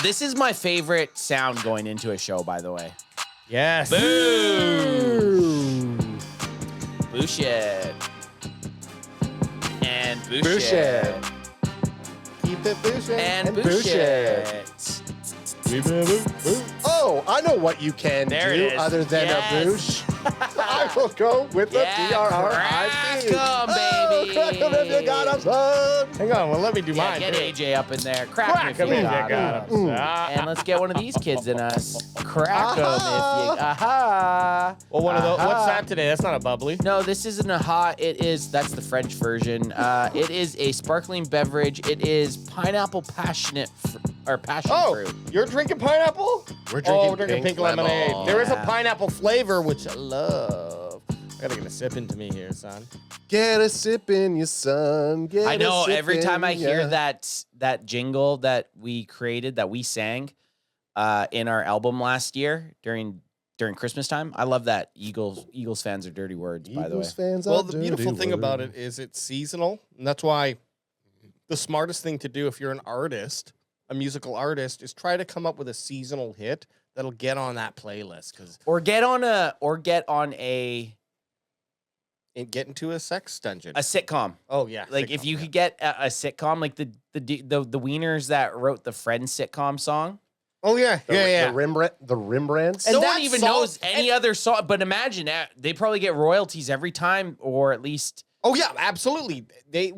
This is my favorite sound going into a show, by the way. Yes. Boo! Boo shit. And boo Boo shit. shit. Keep it bullshit. And And boo boo shit. Oh, I know what you can There it do is. other than Yes. a boosh. I will go with the DRRIP. crack 'em, baby. Crack 'em if you got 'em, son. Hang on, well, let me do Yeah, mine. get too. AJ up in there. Crack 'em Crack if 'em you if you got 'em. got 'em. And let's get one of these kids in us. Crack 'em if you... Aha. Well, one of those. What's Aha. that today? That's not a bubbly. No, this isn't a hot. It is. That's the French version. It is a sparkling beverage. It is pineapple passion fruit. You're drinking pineapple? We're drinking drinking pink pink lemonade. lemon. There is a Yeah. pineapple flavor, which I love. I gotta get a sip into me here, son. Get a sip in your son. Get I know. a sip Every time I in hear ya. that jingle that we created, that we sang in our album last year during Christmas time, I love that. Eagles fans are dirty words, by the way. Eagles fans Well, are the beautiful dirty thing about words. it is it's seasonal, and that's why the smartest thing to do if you're an artist, a musical artist, is try to come up with a seasonal hit that'll get on that playlist. Because Or get on a get into a sex dungeon. sitcom. Oh yeah, Like if you could get a sitcom, like the Wieners that wrote the Friends sitcom song. Oh yeah, The Rembrandts. And No that one even song- knows any other song. But imagine that they probably get royalties every time, or at least Oh yeah, absolutely. They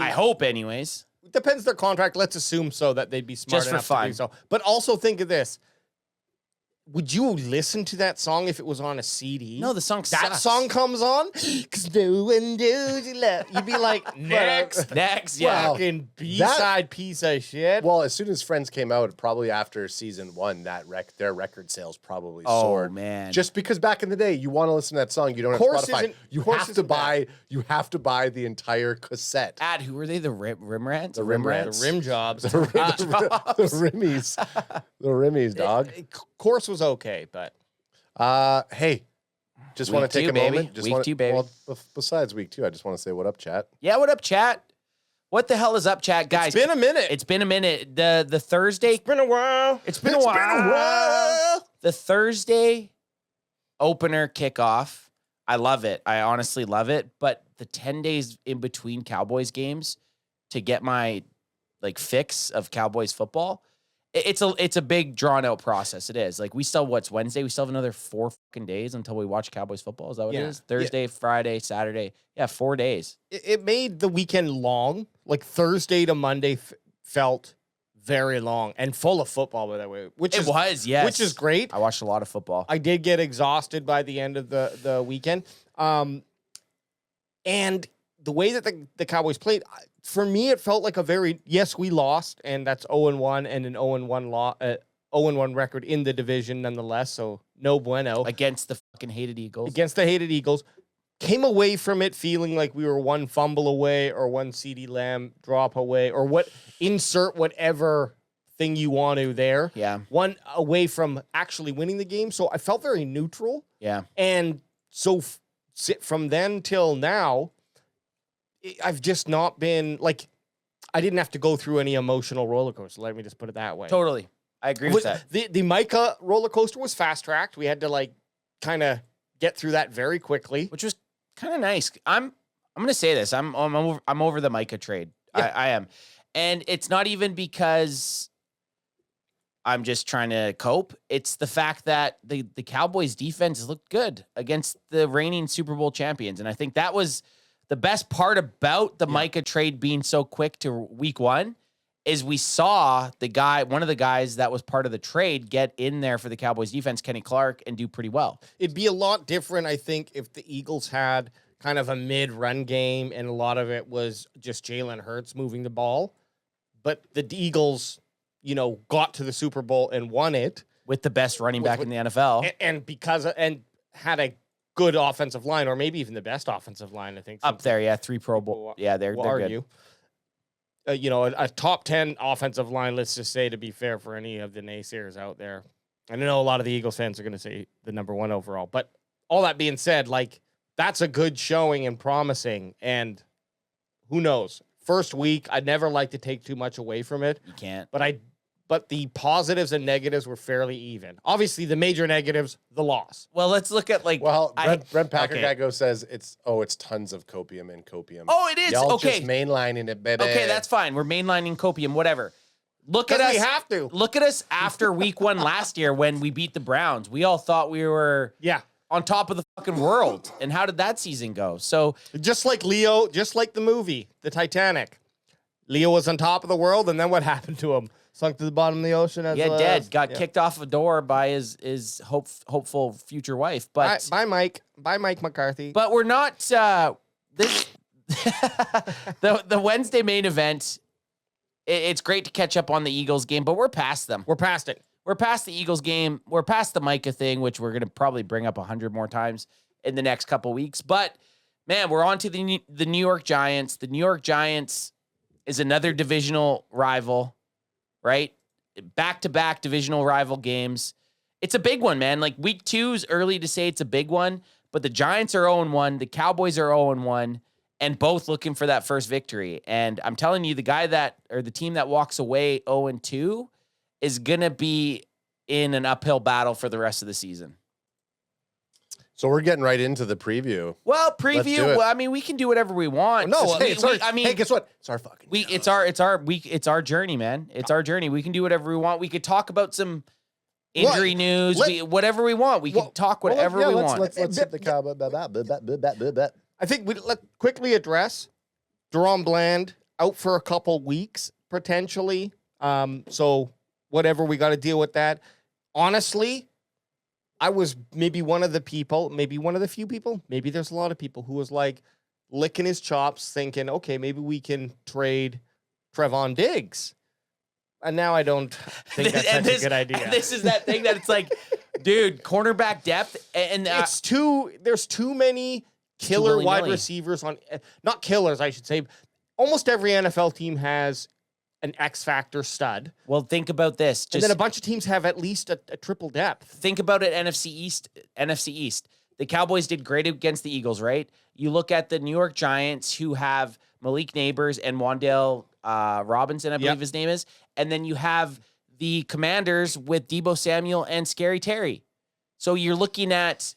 I hope, anyways. depends their contract. Let's assume so that they'd be smart Just for enough fun. to do so. But also think of this: would you listen to that song if it was on a CD? No, the song that sucks. song comes on, cause no one knows you love. You'd be like, next, Next, yeah. Wow. fucking B-side piece of shit. Well, as soon as Friends came out, probably after season 1, their record sales probably Oh soared. man, Just because back in the day, you want to listen to that song, you don't have Course Spotify. isn't- You Course have to isn't bad. buy the entire cassette. who were they? The Rimrants? The Rimrants. the rim jobs. The Rimmies. The Rimmies, dog. Course was okay, but Hey, just Week want to take two, a baby. moment. Just Week wanna, 2, baby. Well, besides week 2, I just want to say what up, chat. Yeah, what up, chat? What the hell is up, chat, guys? it's been a minute. It's been a minute. The Thursday. It's been a while. It's been a while. The Thursday opener kickoff. I love it. I honestly love it. But the 10 days in between Cowboys games to get my fix of Cowboys football, it's a big drawn out process. It is. Like we still, what's Wednesday? We still have another 4 fucking days until we watch Cowboys football. Is that what it Yeah. is? Thursday, Friday, Saturday. Yeah, 4 days. It made the weekend long. Like Thursday to Monday felt very long and full of football, by the way. It was, yes. Which is great. I watched a lot of football. I did get exhausted by the end of the weekend. And the way that the Cowboys played, for me, it felt like yes, we lost, and that's 0-1 and an 0-1 record in the division nonetheless, so no bueno. Against the fucking hated Eagles. Against the hated Eagles. Came away from it feeling like we were one fumble away or one CeeDee Lamb drop away or insert whatever thing you want to there. Yeah. One away from actually winning the game. So I felt very neutral. Yeah. And so from then till now, I've just not been I didn't have to go through any emotional roller coaster. Let me just put it that way. Totally. I agree with that. The Micah roller coaster was fast tracked. We had to kind of get through that very quickly. Which was kind of nice. I'm going to say this. I'm over the Micah trade. Yeah. I am. And it's not even because I'm just trying to cope. It's the fact that the Cowboys defense looked good against the reigning Super Bowl champions. And I think that was the best part about the Micah trade being so quick to week 1 is we saw one of the guys that was part of the trade get in there for the Cowboys defense, Kenny Clark, and do pretty well. It'd be a lot different, I think, if the Eagles had kind of a mid-run game and a lot of it was just Jalen Hurts moving the ball. But the Eagles, got to the Super Bowl and won it. With the best running back in the NFL. And had a good offensive line, or maybe even the best offensive line, I think. Up there, yeah, 3 Pro Bowl. Yeah, they're good. A top 10 offensive line, let's just say, to be fair for any of the naysayers out there. I know a lot of the Eagles fans are going to say the number 1 overall. But all that being said, that's a good showing and promising. And who knows? First week, I'd never like to take too much away from it. You can't. But I but the positives and negatives were fairly even. Obviously, the major negatives, the loss. Well, let's look at like. Well, Brent Packer okay. guy goes says it's tons of copium and copium. Oh, it is Y'all okay. just mainlining it, baby. Okay, that's fine. We're mainlining copium, whatever. Look at us. We have to. Look at us after week 1 last year when we beat the Browns. We all thought we were on top of the fucking world. And how did that season go? So just like Leo, just like the movie, the Titanic. Leo was on top of the world, and then what happened to him? Sunk to the bottom of the ocean. As dead. Got kicked off a door by his hopeful future wife. But bye, Mike. Bye, Mike McCarthy. But we're not this. the Wednesday main event. It's great to catch up on the Eagles game, but we're past them. We're past it. We're past the Eagles game. We're past the Micah thing, which we're going to probably bring up 100 more times in the next couple weeks. But man, we're on to the New York Giants. The New York Giants is another divisional rival. Right? Back-to-back divisional rival games. It's a big one, man. Like week 2 is early to say it's a big one, but the Giants are 0-1, the Cowboys are 0-1, and both looking for that first victory. And I'm telling you, the team that walks away 0-2 is going to be in an uphill battle for the rest of the season. So we're getting right into the preview. Well, preview. Well, I mean, we can do whatever we want. No, hey, guess what? It's our fucking. It's our journey, man. It's our journey. We can do whatever we want. We could talk about some injury news. Whatever we want. We can talk whatever we want. Let's hit the Cowboy. I think let's quickly address DaRon Bland out for a couple weeks potentially. So whatever, we got to deal with that. Honestly, I was maybe one of the people, maybe one of the few people, maybe there's a lot of people who was like licking his chops thinking, okay, maybe we can trade Trevon Diggs. And now I don't think that's such a good idea. This is that thing that it's like, dude, cornerback depth. And there's too many killer wide receivers on, not killers, I should say. Almost every NFL team has an X factor stud. Well, think about this. And then a bunch of teams have at least a triple depth. Think about it, NFC East. The Cowboys did great against the Eagles, right? You look at the New York Giants, who have Malik Neighbors and Wan'Dale Robinson, I believe his name is. And then you have the Commanders with Deebo Samuel and Scary Terry. So you're looking at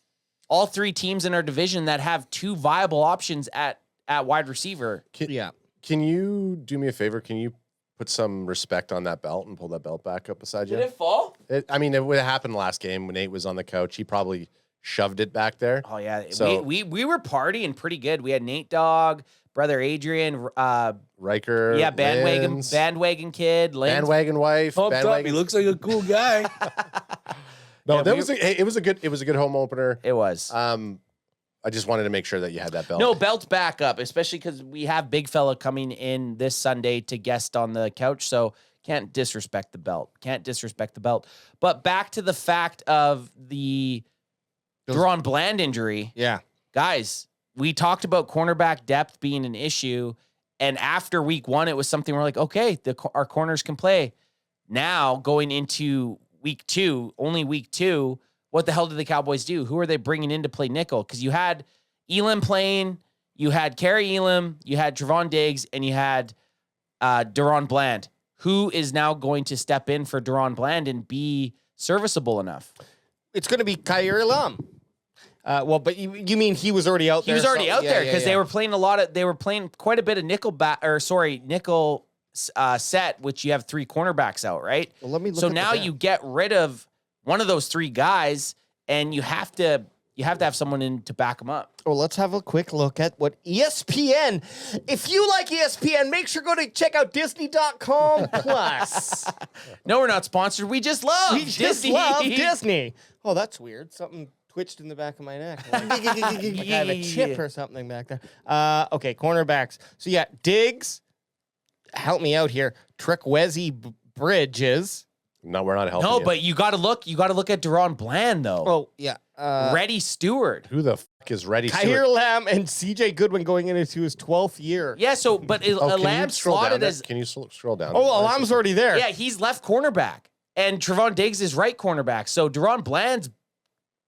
all 3 teams in our division that have 2 viable options at wide receiver. Can you do me a favor? Can you put some respect on that belt and pull that belt back up beside you? Did it fall? It would have happened last game when Nate was on the couch. He probably shoved it back there. Oh yeah, so, we were partying pretty good. We had Nate Dogg, brother Adrian, Riker, bandwagon kid, Linz. bandwagon wife. Up. He looks like a cool guy. No, it was a good home opener. It was. I just wanted to make sure that you had that belt. No, belt's back up, especially because we have Big Fella coming in this Sunday to guest on the couch. So can't disrespect the belt. But back to the fact of the DaRon Bland injury. Yeah. Guys, we talked about cornerback depth being an issue. And after week 1, it was something we're like, okay, our corners can play. Now going into week 2, only week 2, what the hell did the Cowboys do? Who are they bringing in to play nickel? Because you had Elam playing, you had Kerry Elam, you had Trevon Diggs, and you had DaRon Bland. Who is now going to step in for DaRon Bland and be serviceable enough? It's going to be Khair Elam. But you mean he was already out there? He was already out there because they were playing they were playing quite a bit of nickel set, which you have 3 cornerbacks out, right? Well, let me look so at now the you get rid of one of those 3 guys, and you have to have someone in to back them up. Well, let's have a quick look at what ESPN. If you like ESPN, make sure to check out Disney.com Plus. No, we're not sponsored. We just love Disney. Oh, that's weird. Something twitched in the back of my neck. Like I have a chip or something back there. Okay, cornerbacks. So yeah, Diggs. Help me out here. Trequezi Bridges. No, we're not helping. No, you. but you got to look at DaRon Bland though. Oh yeah, Reddy Stewart. Who the fuck is Reddy Khair Stewart? Lamb and CJ Goodwin going into his 12th year. Yeah, so but Lamb slotted as. Can you scroll down? Oh, Lamb's already there. Yeah, he's left cornerback, and Trevon Diggs is right cornerback. So DaRon Bland's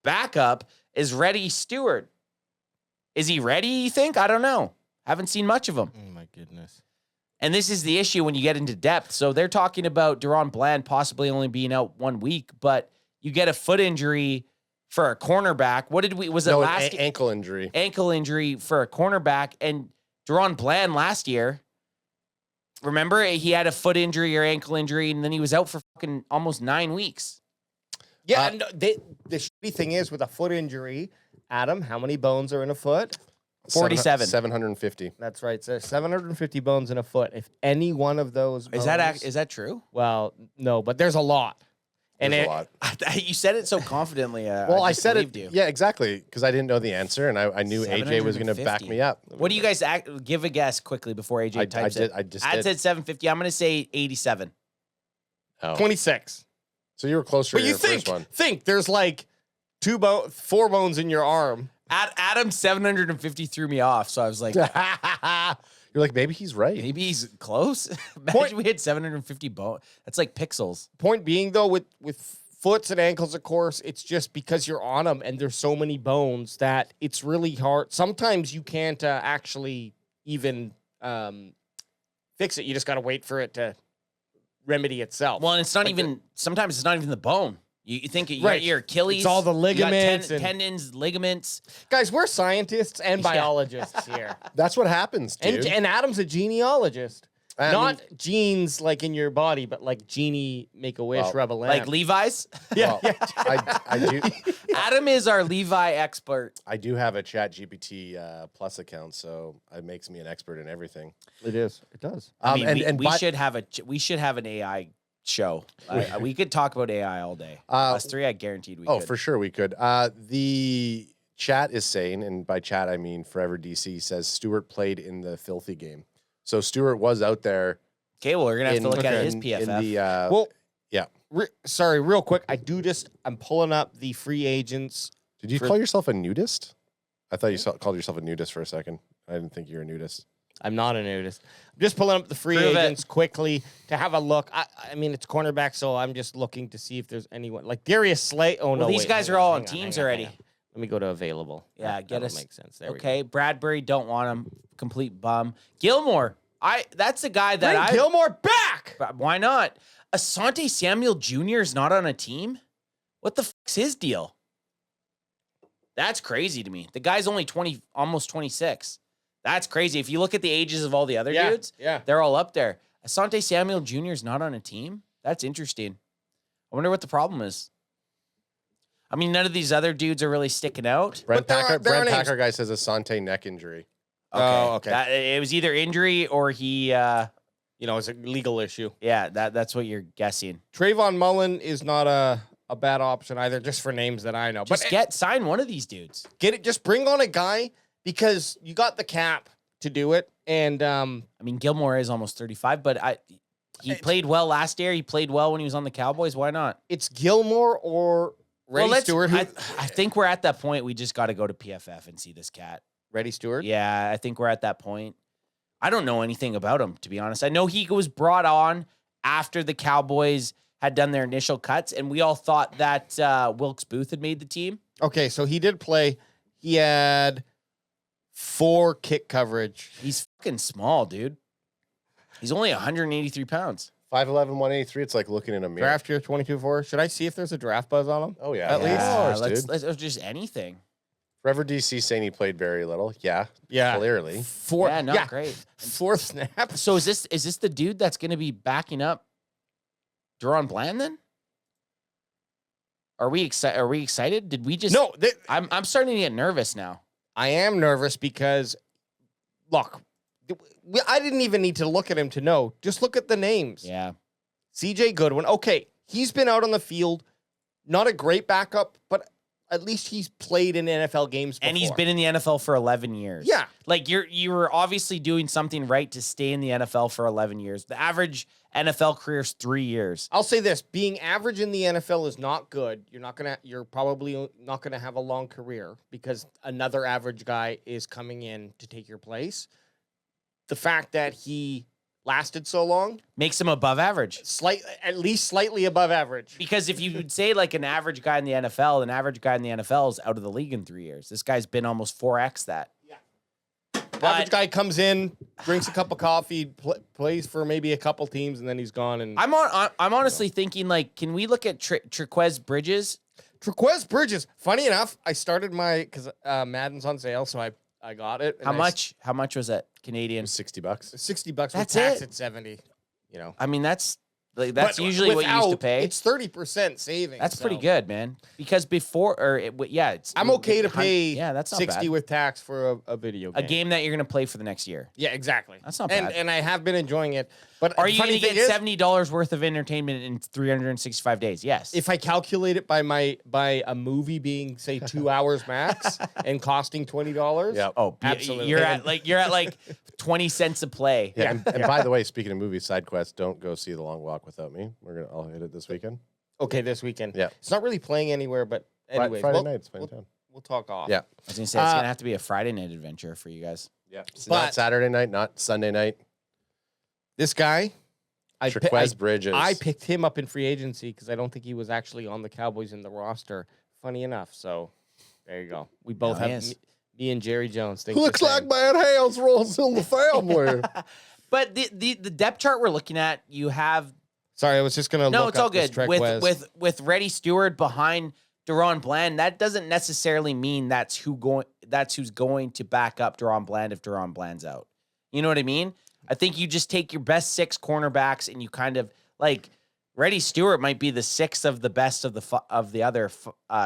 backup is Reddy Stewart. Is he ready? You think? I don't know. Haven't seen much of him. Oh my goodness. And this is the issue when you get into depth. So they're talking about DaRon Bland possibly only being out 1 week, but you get a foot injury for a cornerback. What did we, was it last year? Ankle injury. Ankle injury for a cornerback. And DaRon Bland last year, remember, he had a foot injury or ankle injury, and then he was out for fucking almost 9 weeks. Yeah, and the shitty thing is with a foot injury, Adam, how many bones are in a foot? 47. 750. That's right. So 750 bones in a foot. If any one of those bones, Is that true? well, no, but there's a lot. And There's a lot. You said it so confidently. Well, I just said it. believed you. Yeah, exactly. Because I didn't know the answer, and I knew AJ was going to back 750. me up. What do you guys give a guess quickly before AJ types it? I just I did. said 750. I'm going to say 87. Oh. 26. So you were closer But to you your first one. think there's like 4 bones in your arm. Adam 750 threw me off, so I was like, You're like, maybe he's right. maybe he's close. Imagine we had 750 bones. That's like pixels. Point being, though, with foots and ankles, of course, it's just because you're on them and there's so many bones that it's really hard. Sometimes you can't actually even fix it. You just got to wait for it to remedy itself. Well, and it's not even, sometimes it's not even the bone. You think you Right. got your Achilles. It's all the you got ligaments and- tendons, ligaments. Guys, we're scientists and Yeah. biologists here. That's what happens, dude. And Adam's a genealogist. I Not mean- genes like in your body, but like genie, make a wish, Well, rub a lamp. Like Levi's. yeah, Well, I do. Adam is our Levi expert. I do have a Chat GPT Plus account, so it makes me an expert in everything. it is. It does. I mean, we by- should have an AI show. We could talk about AI all day. Uh, Us three, I guaranteed we Oh, could. for sure we could. The chat is saying, and by chat I mean Forever DC says Stewart played in the filthy game. So Stewart was out there. Okay, well, we're gonna have to look at his in PFF. the, Well, yeah. Sorry, real quick. I'm pulling up the free agents. Did you call yourself a nudist? I thought you called yourself a nudist for a second. I didn't think you were a nudist. I'm not a nudist. I'm just pulling up the free Prove it. agents quickly to have a look. I mean, it's cornerback, so I'm just looking to see if there's anyone like Darius Slay. Oh no, Well, these wait, guys hang are all on hang teams hang already. hang on. Let me go to available. Yeah, get that'll us- make sense. There Okay, Bradbury, don't want him. Complete bum. Gilmore, that's the guy we go. that Bring Gilmore back. Why not? Asante Samuel Jr. is not on a team? What the fuck's his deal? That's crazy to me. The guy's only 20, almost 26. That's crazy. If you look at the ages of all the other dudes, yeah. they're all up there. Asante Samuel Jr. is not on a team? That's interesting. I wonder what the problem is. I mean, none of these other dudes are really sticking out. Brent there are- Packer, there are Brent names. Packer guy says Asante neck injury. Oh, okay. It was either injury or he, You know, it's a legal issue. yeah, that's what you're guessing. Trayvon Mullen is not a bad option either, just for names that I know. Just sign one of these dudes. Get it. Just bring on a guy because you got the cap to do it. And I mean, Gilmore is almost 35, but he played well last year. He played well when he was on the Cowboys. Why not? it's Gilmore or Reddy Stewart. I think we're at that point. We just got to go to PFF and see this cat. Reddy Stewart. Yeah, I think we're at that point. I don't know anything about him, to be honest. I know he was brought on after the Cowboys had done their initial cuts, and we all thought that Wilkes Booth had made the team. Okay, so he did play. He had 4 kick coverage. He's fucking small, dude. He's only 183 pounds. 5'11", 183. It's like looking in a mirror. Draft year 22-4. Should I see if there's a draft buzz on him? Oh, yeah. At least. Of course, dude. let's just anything. Forever DC saying he played very little. Yeah. Yeah. Clearly. 4. Yeah, not great. 4th snap. So is this the dude that's going to be backing up DaRon Bland then? Are we excited? Did we just No, I'm starting to get nervous now. I am nervous because, look, I didn't even need to look at him to know. Just look at the names. Yeah. CJ Goodwin. Okay, he's been out on the field. Not a great backup, but at least he's played in NFL games before. And he's been in the NFL for 11 years. Yeah. Like you were obviously doing something right to stay in the NFL for 11 years. The average NFL career is 3 years. I'll say this: being average in the NFL is not good. You're probably not gonna have a long career because another average guy is coming in to take your place. The fact that he lasted so long Makes him above average. at least slightly above average. Because if you would say like an average guy in the NFL, an average guy in the NFL is out of the league in 3 years. This guy's been almost 4x that. Yeah. Average guy comes in, drinks a cup of coffee, plays for maybe a couple teams, and then he's gone. And I'm honestly thinking, like, can we look at Triquez Bridges? Triquez Bridges. Funny enough, I started because Madden's on sale, so I got it. How much? How much was that Canadian? $60. $60 That's with tax it? at 70. You know, I mean, that's But usually what you used to pay. It's 30% savings. That's pretty so good, man. Because before, it's. I'm okay to pay. Yeah, that's not 60 bad. with tax for a video game. A game that you're gonna play for the next year. Yeah, exactly. That's not bad. And I have been enjoying it. But Are the you funny going to thing get is, $70 worth of entertainment in 365 days? Yes. if I calculate it by a movie being say 2 hours max and costing $20, Yeah. oh, absolutely. you're at like 20 cents a play. Yeah. And by the way, speaking of movies, side quest, don't go see The Long Walk Without Me. I'll hit it this weekend. Okay, this weekend. Yeah. It's not really playing anywhere, but anyways, Friday night, it's playing town. we'll talk off. Yeah. I was going to say, it's going to have to be a Friday night adventure for you guys. Yeah. It's But- not Saturday night, not Sunday night. This guy, Triquez Bridges. I picked him up in free agency because I don't think he was actually on the Cowboys in the roster. Funny enough, so there you go. We both No, he have is. me and Jerry Jones. Think Looks the like same. Bad Hales rolls in the family. But the depth chart we're looking at, you have Sorry, I was just gonna. no, look it's all up this good Triquez. with Reddy Stewart behind DaRon Bland. That doesn't necessarily mean that's who's going to back up DaRon Bland if DaRon Bland's out. You know what I mean? I think you just take your best 6 cornerbacks and you kind of like Reddy Stewart might be the 6th of the best of the other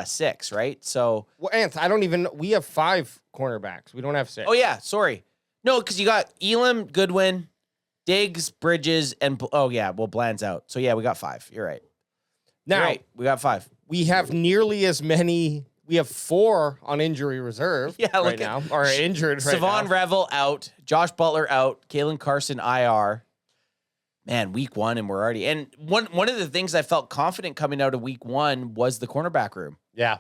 6, right? So Well, Anth, we have 5 cornerbacks. We don't have 6. oh yeah, sorry, no, because you got Elam, Goodwin, Diggs, Bridges, and Bland's out. So yeah, we got 5. You're right. Now You're right. We got 5. we have nearly as many. We have 4 on injury reserve. Yeah, right look now, or injured right Savon now. Revel out, Josh Butler out, Kalen Carson IR. Man, week 1 and we're already. And one of the things I felt confident coming out of week 1 was the cornerback room. Yeah.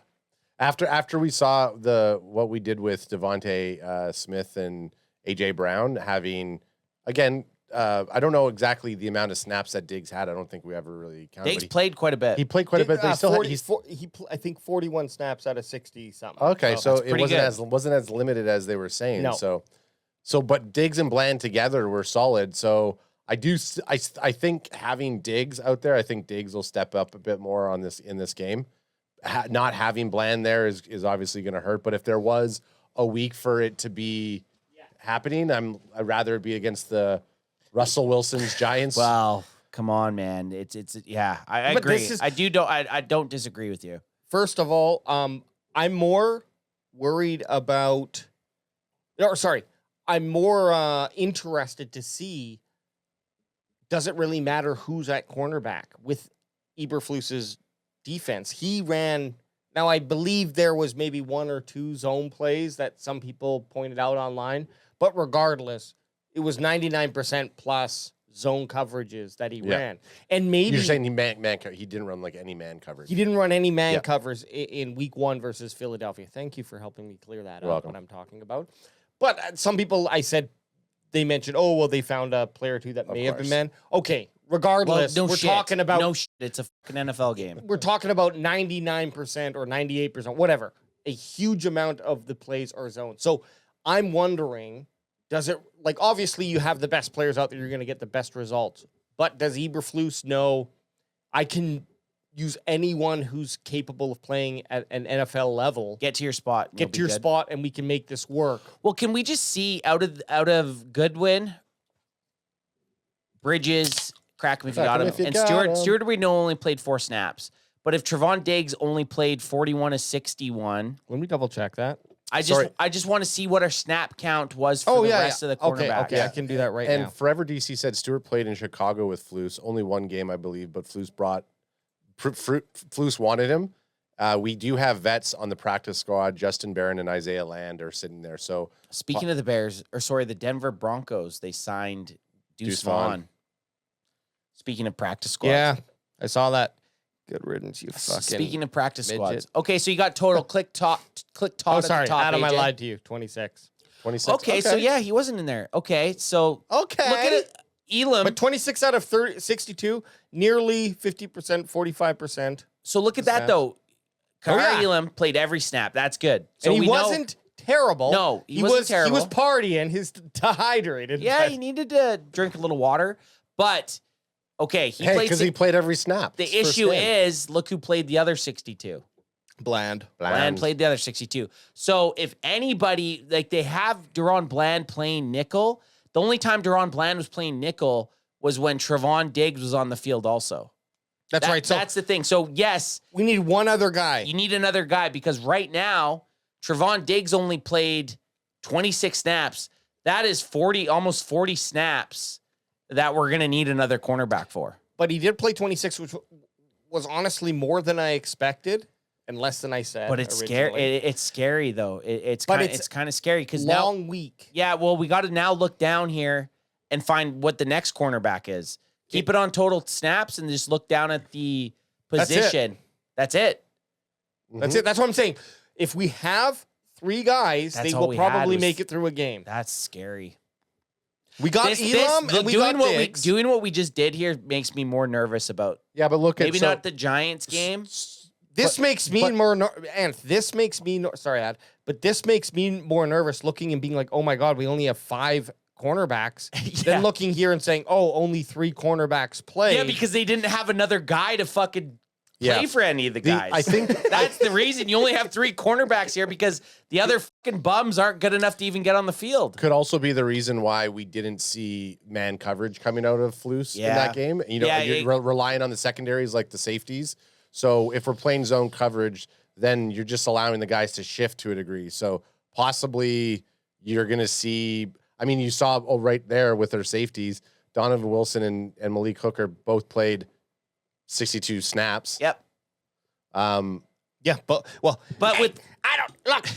After we saw what we did with Devontae Smith and AJ Brown having, again, I don't know exactly the amount of snaps that Diggs had. I don't think we ever really counted. Diggs played quite a bit. He played quite a bit, but he still had, I think 41 snaps out of 60 something. okay. So it pretty wasn't as limited as they were saying. No. So but Diggs and Bland together were solid. So I think having Diggs out there, I think Diggs will step up a bit more in this game. Not having Bland there is obviously going to hurt. But if there was a week for it to be happening, I'd rather it be against the Russell Wilson's Giants. Well, come on, man. It's yeah. I But agree. this is- I don't disagree with you. First of all, I'm more worried about. Or sorry, I'm more interested to see. Does it really matter who's at cornerback with Eberflus's defense? He ran. Now, I believe there was maybe 1 or 2 zone plays that some people pointed out online, but regardless, it was 99% plus zone coverages that he ran. And maybe You're saying he didn't run like any man coverage. he didn't run any man covers in week 1 versus Philadelphia. Thank you for helping me clear that up, welcome. what I'm talking about. But some people, I said, they mentioned, oh, well, they found a player or 2 that may have been man. Okay, regardless, we're talking about It's a fucking NFL game. we're talking about 99% or 98%, whatever. A huge amount of the plays are zoned. So I'm wondering, does it, like, obviously you have the best players out there, you're going to get the best results. But does Eberflus know I can use anyone who's capable of playing at an NFL level? Get to your spot. and Get you'll to be your good. spot, and we can make this work. Well, can we just see out of Goodwin, Bridges, crack him if you got him, and Stewart we know only played 4 snaps. But if Trevon Diggs only played 41 of 61, Let me double check that. I just want to see what our snap count was for the rest of the Okay, cornerbacks. okay, I can do that right and now. Forever DC said Stewart played in Chicago with Flus, only 1 game, I believe, but Flus wanted him. We do have vets on the practice squad. Justin Barron and Isaiah Land are sitting there. So Speaking of the Denver Broncos, they signed Deuce Vaughn. Vaughn. Speaking of practice squads. Yeah, I saw that. Good riddance, you fucking. Speaking of practice midget. squads. Okay, so you got total click top Oh, at the sorry, top. Adam, I AJ. lied to you. 26. 26. Okay, so yeah, he wasn't in there. Okay, so Okay. look at it. Elam. But 26 out of 62, nearly 50%, 45%. So look at that Snaps. though. Kari yeah. Elam played every snap. That's good. So And he we know- wasn't terrible. No, he wasn't terrible. He was partying. He's dehydrated. Yeah, he needed to drink a little water. But, okay, because he played every snap. The It's first issue game. is, look who played the other 62. Bland. Bland played the other 62. So if anybody, like they have DaRon Bland playing nickel, the only time DaRon Bland was playing nickel was when Trevon Diggs was on the field also. That's right. So that's the thing. So yes, we need one other guy. you need another guy because right now, Trevon Diggs only played 26 snaps. That is almost 40 snaps that we're going to need another cornerback for. But he did play 26, which was honestly more than I expected and less than I said. But it's originally. scary. It's scary though. It's kind of scary because long week. Yeah, well, we got to now look down here and find what the next cornerback is. Keep it on total snaps and just look down at the position. That's it. That's it. That's what I'm saying. If we have 3 guys, That's they all will we had probably was- make it through a game. That's scary. We got Elam and we got Diggs. Doing what we just did here makes me more nervous about Yeah, but look at maybe not the Giants game. This makes me this makes me sorry, Ad, but this makes me more nervous looking and being like, oh my God, we only have 5 cornerbacks. Then looking here and saying, oh, only 3 cornerbacks play. Yeah, because they didn't have another guy to fucking play for any of the guys. I think that's the reason you only have 3 cornerbacks here because the other fucking bums aren't good enough to even get on the field. could also be the reason why we didn't see man coverage coming out of Flus in that game. You know, you're relying on the secondaries like the safeties. So if we're playing zone coverage, then you're just allowing the guys to shift to a degree. So possibly you're going to see, I mean, you saw right there with their safeties, Donovan Wilson and Malik Hooker both played 62 snaps. Yep. Yeah, but with I don't look.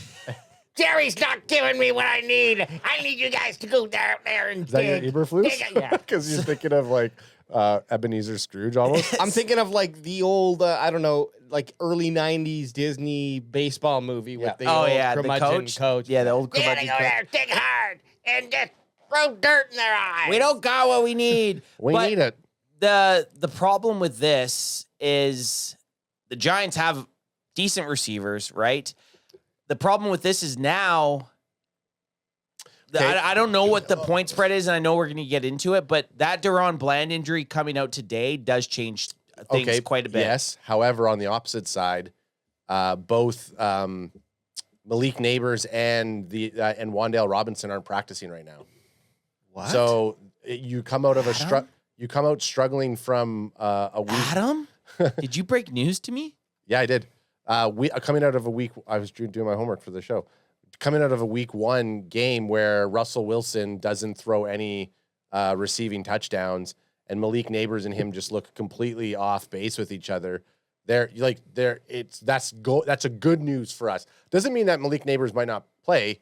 Jerry's not giving me what I need. I need you guys to go there and Is that your Eberflus? Yeah. Because you're thinking of like Ebenezer Scrooge almost. I'm thinking of like the old, I don't know, like early 90s Disney baseball movie with the old curmudgeon coach. Yeah, the old We gotta curmudgeon go coach. there, dig hard, and just throw dirt in their eyes. We don't got what we need. We But need it. The problem with this is the Giants have decent receivers, right? The problem with this is now I don't know what the point spread is, and I know we're going to get into it, but that DaRon Bland injury coming out today does change things quite a bit. Yes. However, on the opposite side, both Malik Neighbors and Wan'Dale Robinson aren't practicing right now. What? So you come out of you come out struggling from a week. Adam, did you break news to me? Yeah, I did. Coming out of a week, I was doing my homework for the show. Coming out of a week 1 game where Russell Wilson doesn't throw any receiving touchdowns, and Malik Neighbors and him just look completely off base with each other. That's a good news for us. Doesn't mean that Malik Neighbors might not play.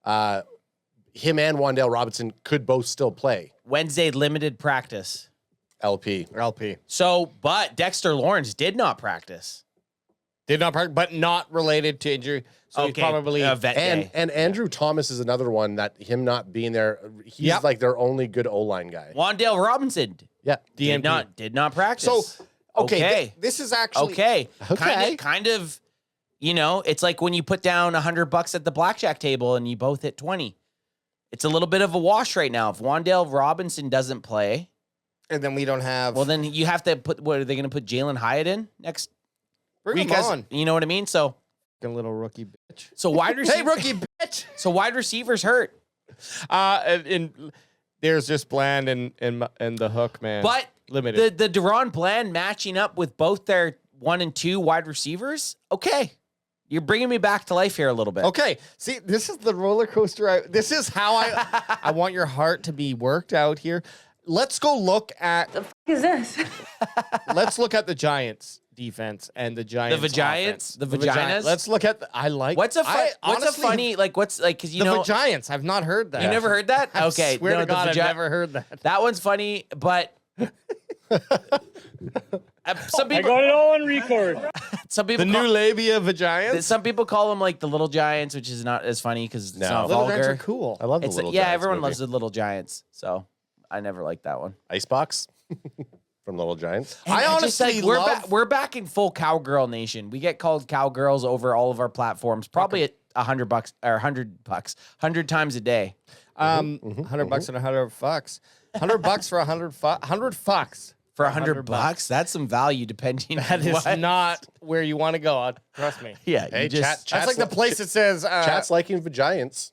Him and Wan'Dale Robinson could both still play. Wednesday limited practice. LP. So, but Dexter Lawrence did not practice. Did not practice, but not related to injury. So he's probably vet day. And Andrew Thomas is another one that him not being there, he's like their only good O-line guy. Wan'Dale Robinson Yeah. did not practice. So this is actually okay. Kind of, you know, it's like when you put down $100 at the blackjack table and you both hit 20. It's a little bit of a wash right now. If Wan'Dale Robinson doesn't play, and then we don't have. well, then you have to put. What are they going to put Jalen Hyatt in next? Bring him Because on, you know what I mean. So little rookie bitch. So wide receiver. Hey, rookie bitch. So wide receivers hurt. And there's just Bland and the hook man. But limited. the DaRon Bland matching up with both their 1 and 2 wide receivers. Okay, you're bringing me back to life here a little bit. Okay, see, this is the roller coaster. This is how I want your heart to be worked out here. Let's go look at. The fuck is this? Let's look at the Giants defense and the Giants. The Vagiants? offense. The vaginas? Let's look at. What's a funny like? What's like? Because you the know Vagiants. I've not heard that. You never heard that? I Okay, swear to God, I've vagi- never heard that. That one's funny, but some I people, got it all on record. some people, The new labia Vagiants. some people call them like the Little Giants, which is not as funny because it's not Little Giants are vulgar. cool. I love the It's Little yeah, Giants everyone movie. loves the Little Giants, so I never liked that one. Icebox from Little Giants. And I just, honestly we're back in full cowgirl nation. We get called cowgirls over all of our platforms, probably $100 or $100 times a day. $100 and $100. $100 for 100 fucks. For $100, that's some value depending That on is what. not where you want to go. Trust me. Yeah, Hey, you just, That's like the place that says Chat's liking Vagiants.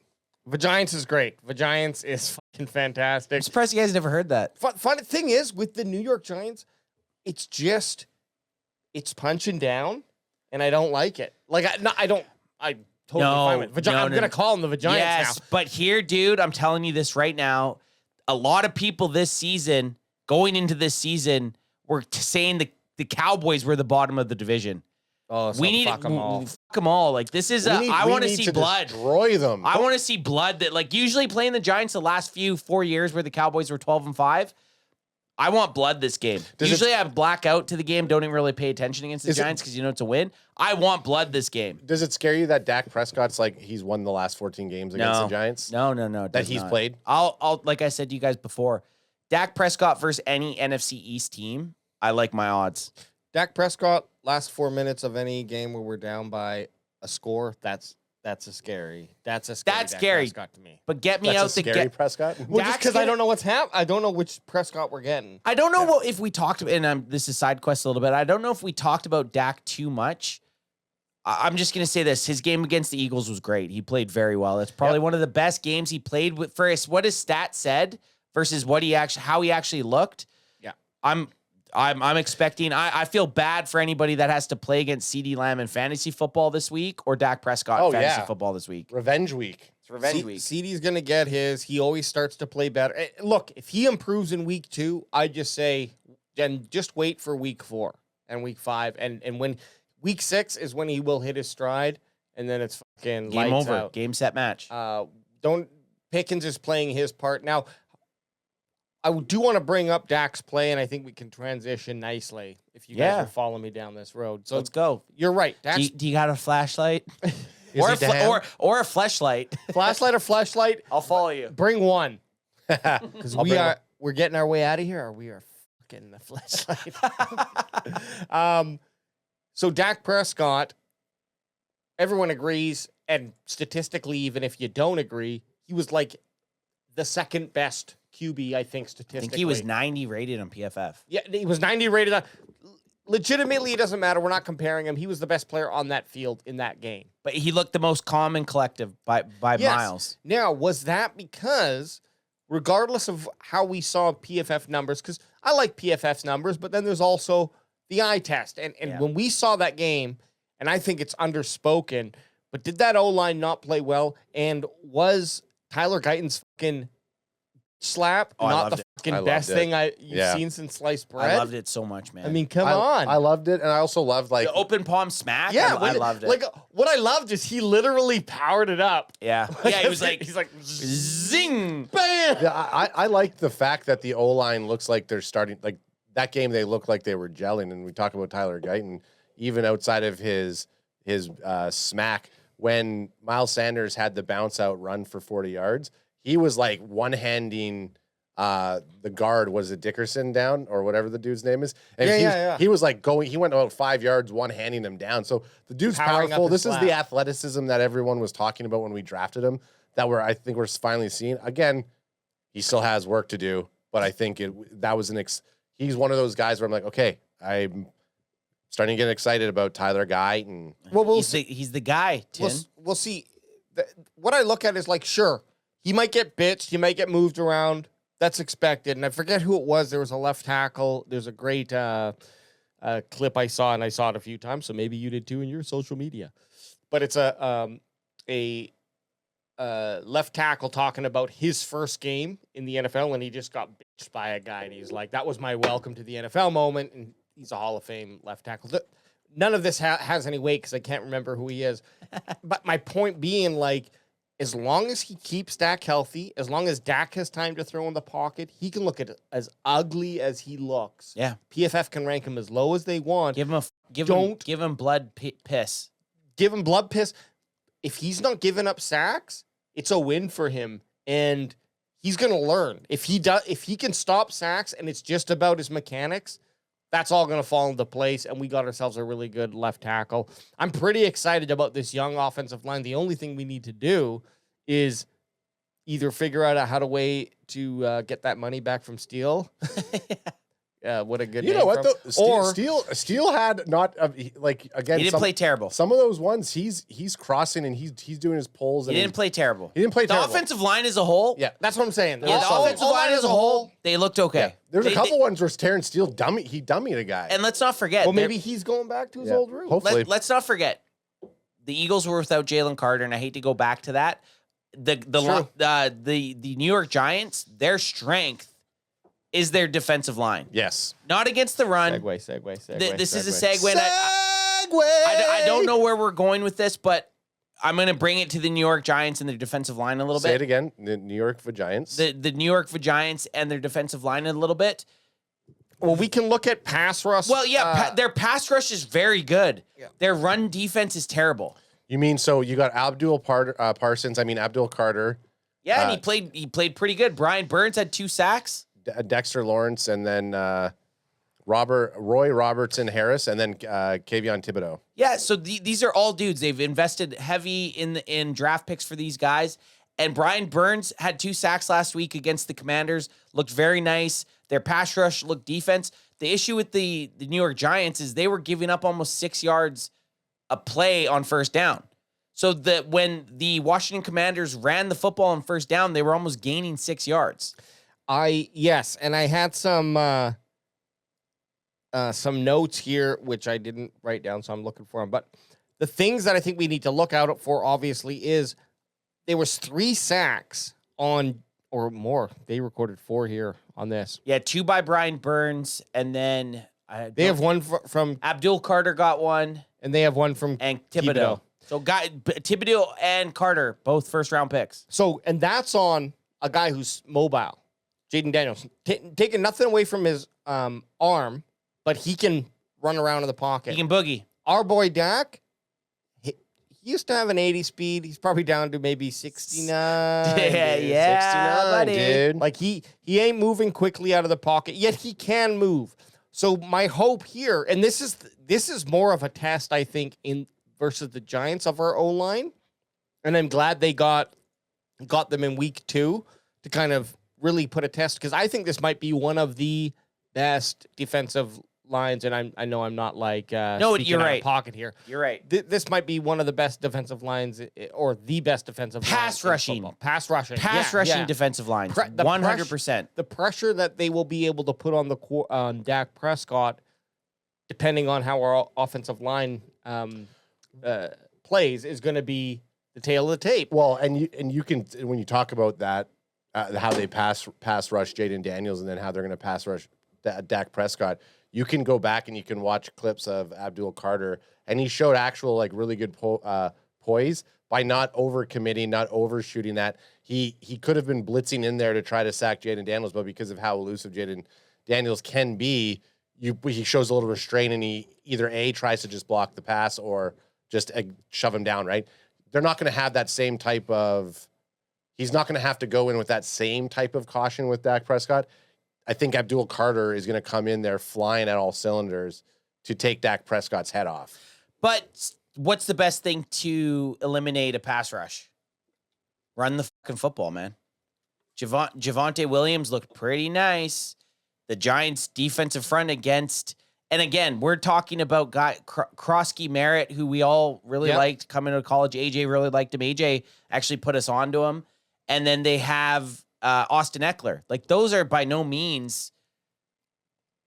Vagiants is great. Vagiants is fucking fantastic. I'm surprised you guys never heard that. Fun thing is with the New York Giants, it's punching down, and I don't like it. Like I totally fine with it. I'm gonna call them the Vagiants yes, now. but here, dude, I'm telling you this right now. A lot of people this season, going into this season, were saying the Cowboys were the bottom of the division. Oh, so We need fuck them all. Fuck them all. Like this is. I want to see blood. Destroy them. I want to see blood. That like usually playing the Giants the last 4 years where the Cowboys were 12-5. I want blood this game. Usually I black out to the game. Don't even really pay attention against the Giants because you know it's a win. I want blood this game. Does it scare you that Dak Prescott's like he's won the last 14 games against the Giants? No. It That does he's not. played? I'll like I said to you guys before, Dak Prescott versus any NFC East team, I like my odds. Dak Prescott, last 4 minutes of any game where we're down by a score, that's scary. That's Dak scary. Prescott to me. But get me That's out a the scary get. Prescott. Well, just Dak's because I gonna- don't know what's happening. I don't know which Prescott we're getting. I don't know what if we talked and this is side quest a little bit. I don't know if we talked about Dak too much. I'm just gonna say this: his game against the Eagles was great. He played very well. It's probably one of the best games he played with. For what his stats said versus what how he actually looked. Yeah, I'm expecting. I feel bad for anybody that has to play against CeeDee Lamb in fantasy football this week or Dak Prescott in fantasy football this week. Revenge week. It's revenge week. CeeDee's going to get his. He always starts to play better. Look, if he improves in week 2, I just say, then just wait for week 4 and week 5. And when week 6 is when he will hit his stride, and then it's fucking Game lights over. out. Game, set, match. Pickens is playing his part. Now, I do want to bring up Dak's play, and I think we can transition nicely if you guys will follow me down this road. So let's go. You're right. Dak's Do you got a flashlight? Is he down? or a fleshlight? flashlight or flashlight. I'll follow you. Bring one. Because I'll bring one. we're getting our way out of here, or we are fucking the flashlight. So Dak Prescott, everyone agrees, and statistically, even if you don't agree, he was like the second best QB, I think, statistically. I think he was 90 rated on PFF. Yeah, he was 90 rated. Legitimately, it doesn't matter. We're not comparing him. He was the best player on that field in that game. But he looked the most calm and collective by Yes. miles. Now, was that because, regardless of how we saw PFF numbers, because I like PFF's numbers, but then there's also the eye test. And when we saw that game, and I think it's underspoken, but did that O-line not play well? And was Tyler Guyton's fucking slap Oh, I not loved the it. fucking I loved best it. thing you've Yeah. seen since sliced bread? I loved it so much, man. I mean, come I on. loved it, and I also loved like the open palm smack. Yeah, I loved it. Like what I loved is he literally powered it up. yeah, he was like, he's like zing. bam. Yeah, I like the fact that the O-line looks like they're starting, like that game they looked like they were gelling. And we talk about Tyler Guyton, even outside of his smack, when Miles Sanders had the bounce out run for 40 yards, he was like one-handing the guard, was it Dickerson down or whatever the dude's name is? And Yeah. he was like he went about 5 yards, one-handing him down. So the dude's Powering up powerful. his This is slap. the athleticism that everyone was talking about when we drafted him that I think we're finally seeing. Again, he still has work to do, but I think he's one of those guys where I'm like, okay, I'm starting to get excited about Tyler Guyton. Well, He's the guy, Tin. we'll see. What I look at is like, sure, he might get bitched, he might get moved around. That's expected. And I forget who it was. There was a left tackle. There's a great clip I saw, and I saw it a few times. So maybe you did too in your social media. But it's a left tackle talking about his first game in the NFL, and he just got bitched by a guy. And he's like, that was my welcome to the NFL moment. And he's a Hall of Fame left tackle. None of this has any weight because I can't remember who he is. But my point being, like, as long as he keeps Dak healthy, as long as Dak has time to throw in the pocket, he can look at it as ugly as he looks. Yeah. PFF can rank him as low as they want. Give him blood piss. Give him blood piss. If he's not giving up sacks, it's a win for him, and he's gonna learn. If he can stop sacks and it's just about his mechanics, that's all going to fall into place, and we got ourselves a really good left tackle. I'm pretty excited about this young offensive line. The only thing we need to do is either figure out how to way to get that money back from Steele. Yeah, what a good. You know what from, though? Steele had not like again. He didn't play terrible. Some of those ones he's crossing and he's doing his pulls. He didn't play terrible. He didn't play the terrible. offensive line as a whole. Yeah, that's what I'm saying. Yeah, the offensive line as a whole, they looked okay. Yeah. There's a couple ones where Terrence Steele dummied a guy. And let's not forget. Well, maybe he's going back to his old route. Hopefully. Let's not forget. The Eagles were without Jalen Carter, and I hate to go back to that. The New York Giants, their strength is their defensive line. Yes. Not against the run. Segue. This is a segue. I don't know where we're going with this, but I'm going to bring it to the New York Giants and their defensive line a little bit. Say it again. The New York Giants. The New York Giants and their defensive line a little bit. Well, we can look at pass rush. Well, yeah, their pass rush is very good. Yeah. Their run defense is terrible. You mean so you got Abdul Carter. Yeah, and he played pretty good. Brian Burns had 2 sacks. Dexter Lawrence, and then Roy Robertson Harris, and then Kayvon Thibodeau. Yeah, so these are all dudes. They've invested heavy in draft picks for these guys. And Brian Burns had 2 sacks last week against the Commanders. Looked very nice. Their pass rush looked defense. The issue with the New York Giants is they were giving up almost 6 yards a play on first down. So that when the Washington Commanders ran the football on first down, they were almost gaining 6 yards. Yes, and I had some notes here which I didn't write down, so I'm looking for them. But the things that I think we need to look out for, obviously, is there was 3 sacks on or more. They recorded 4 here on this. Yeah, 2 by Brian Burns, and then they have one from Abdul Carter got 1, and they have one from Thibodeau. So Thibodeau and Carter, both first-round picks. So, and that's on a guy who's mobile. Jaden Daniels, taking nothing away from his arm, but he can run around in the pocket. He can boogie. Our boy Dak, he used to have an 80 speed. He's probably down to maybe 69. Yeah, 69, buddy. dude. Like he ain't moving quickly out of the pocket, yet he can move. So my hope here, and this is more of a test, I think, in versus the Giants of our O-line, and I'm glad they got them in week 2 to kind of really put a test, because I think this might be one of the best defensive lines, and I know I'm not like no, you're right. Pocket here. You're right. This might be one of the best defensive lines, or the best defensive pass rushing, defensive lines. 100%. The pressure that they will be able to put on Dak Prescott, depending on how our offensive line plays, is going to be the tail of the tape. Well, and you can, when you talk about that, how they pass rush Jaden Daniels and then how they're going to pass rush Dak Prescott, you can go back and you can watch clips of Abdul Carter, and he showed actual like really good poise by not overcommitting, not overshooting that. He could have been blitzing in there to try to sack Jaden Daniels, but because of how elusive Jaden Daniels can be, he shows a little restraint, and he either A, tries to just block the pass or just shove him down, right? They're not going to have that same type of... He's not going to have to go in with that same type of caution with Dak Prescott. I think Abdul Carter is going to come in there flying at all cylinders to take Dak Prescott's head off. But what's the best thing to eliminate a pass rush? Run the fucking football, man. Javonte Williams looked pretty nice. The Giants' defensive front against... And again, we're talking about Krosky Merritt, who we all really liked coming to college. AJ really liked him. AJ actually put us onto him. And then they have Austin Eckler. Like, those are by no means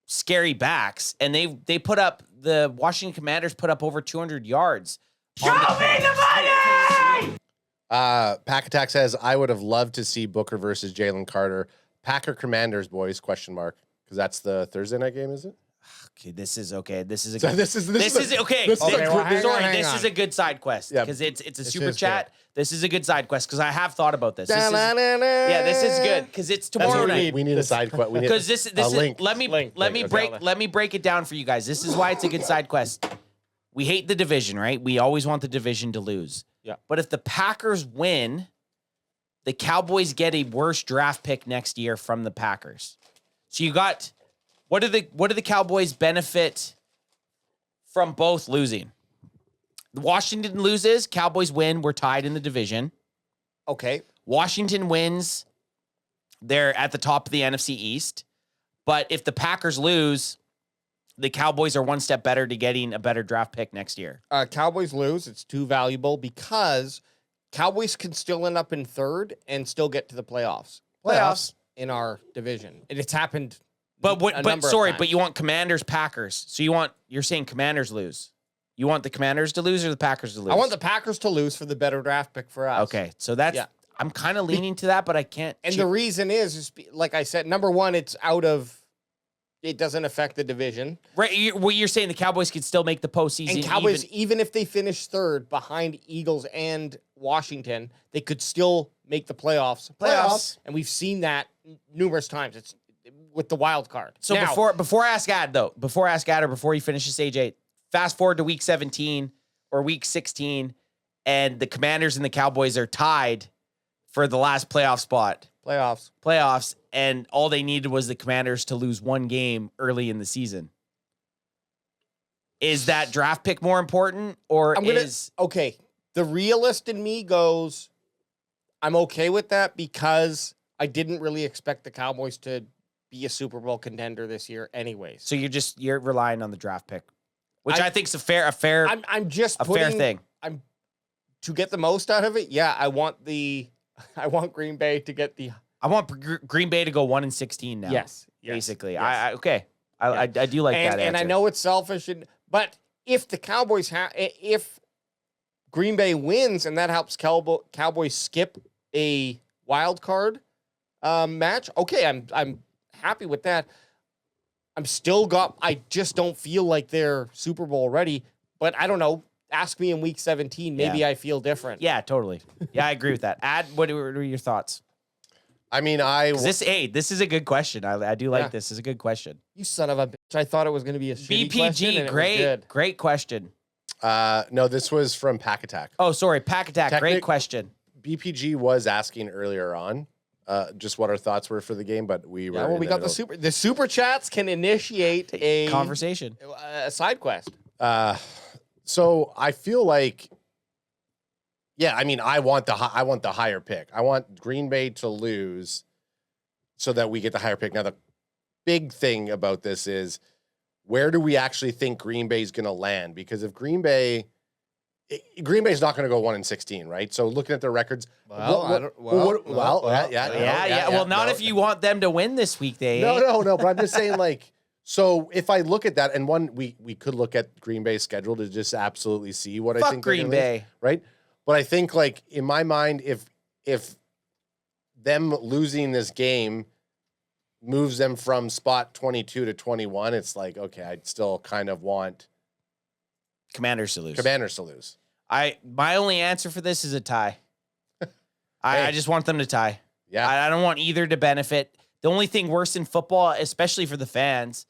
scary backs. And they put up, the Washington Commanders put up over 200 yards. Show me the money! Pack Attack says, I would have loved to see Booker versus Jalen Carter. Packer Commanders, boys, question mark. Because that's the Thursday night game, is it? Okay, this is okay. This is a so good, this is okay. This is a good side quest because it's a super chat. Good. This is a good side quest because I have thought about this. This is good because it's tomorrow night. We need a side quest. Because this is link. Let me break it down for you guys. This is why it's a good side quest. We hate the division, right? We always want the division to lose. Yeah. But if the Packers win, the Cowboys get a worse draft pick next year from the Packers. So you got What do the Cowboys benefit from both losing? Washington loses, Cowboys win, we're tied in the division. Okay. Washington wins, they're at the top of the NFC East. But if the Packers lose, the Cowboys are one step better to getting a better draft pick next year. Cowboys lose. It's too valuable because Cowboys can still end up in third and still get to the playoffs. Playoffs. In our division. It's happened. But a number of times. but you want Commanders, Packers. So you're saying Commanders lose. You want the Commanders to lose or the Packers to lose? I want the Packers to lose for the better draft pick for us. Okay, so that's I'm kind of leaning to that, but I can't. And the reason is like I said, number one, it doesn't affect the division. Right, you're saying the Cowboys could still make the postseason. And Cowboys, even if they finish third behind Eagles and Washington, they could still make the playoffs. And we've seen that numerous times. It's with the wild card. So now, before I ask Ad or before he finishes AJ, fast forward to week 17 or week 16, and the Commanders and the Cowboys are tied for the last playoff spot. Playoffs, and all they needed was the Commanders to lose one game early in the season. Is that draft pick more important, or okay? The realist in me goes, I'm okay with that because I didn't really expect the Cowboys to be a Super Bowl contender this year, anyways. So you're relying on the draft pick, which I think is a fair thing. I'm to get the most out of it. Yeah, I want Green Bay to get the. I want Green Bay to go 1-16 now. Yes. Basically. Yes. I do like that answer. And I know it's selfish, but if the Cowboys if Green Bay wins and that helps Cowboys skip a wild card match, okay, I'm happy with that. I just don't feel like they're Super Bowl ready, but I don't know. Ask me in week 17. Maybe I feel different. Yeah, totally. Yeah, I agree with that. Ad, what are your thoughts? I mean, this is a good question. I do like this. It's a good question. You son of a bitch. I thought it was going to be a shitty question, and great question. No, this was from Pack Attack. Oh, sorry, Pack Attack. Great question. BPG was asking earlier on just what our thoughts were for the game, but we were. Yeah, well, we got the super chats can initiate a conversation, a side quest. So I feel like, I mean, I want the higher pick. I want Green Bay to lose so that we get the higher pick. Now, the big thing about this is, where do we actually think Green Bay is going to land? Because if Green Bay's not going to go 1-16, right? So looking at their records, Well, not if you want them to win this week, No. But I'm just saying, like, so if I look at that, and we could look at Green Bay's schedule to just absolutely see what I think. Green Bay, right? But I think, like, in my mind, if them losing this game moves them from spot 22 to 21, it's like, okay, I'd still kind of want Commanders to lose. My only answer for this is a tie. I just want them to tie. Yeah. I don't want either to benefit. The only thing worse in football, especially for the fans,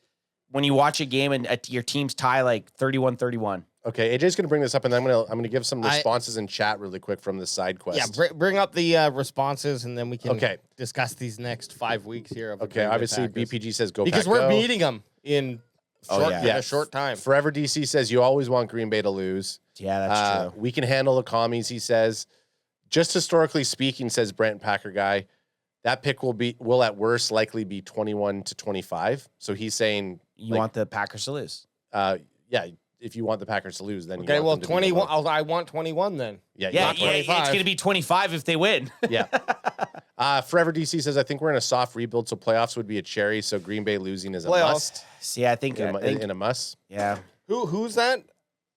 when you watch a game and your teams tie like 31-31. Okay, AJ's going to bring this up, and I'm going to give some responses in chat really quick from the side quest. Yeah, bring up the responses, and then we can discuss these next 5 weeks here. Obviously, BPG says go because Pack, we're go. beating them in a short time. Forever DC says you always want Green Bay to lose. Yeah, that's true. We can handle the commies, he says. Just historically speaking, says Brent Packer guy, that pick will at worst likely be 21-25. So he's saying you want the Packers to lose. Yeah. If you want the Packers to lose, then okay. Well, 21. I want 21 then. Yeah. It's going to be 25 if they win. Yeah. Forever DC says I think we're in a soft rebuild, so playoffs would be a cherry. So Green Bay losing is a must. See, I think in a must. Yeah. Who's that?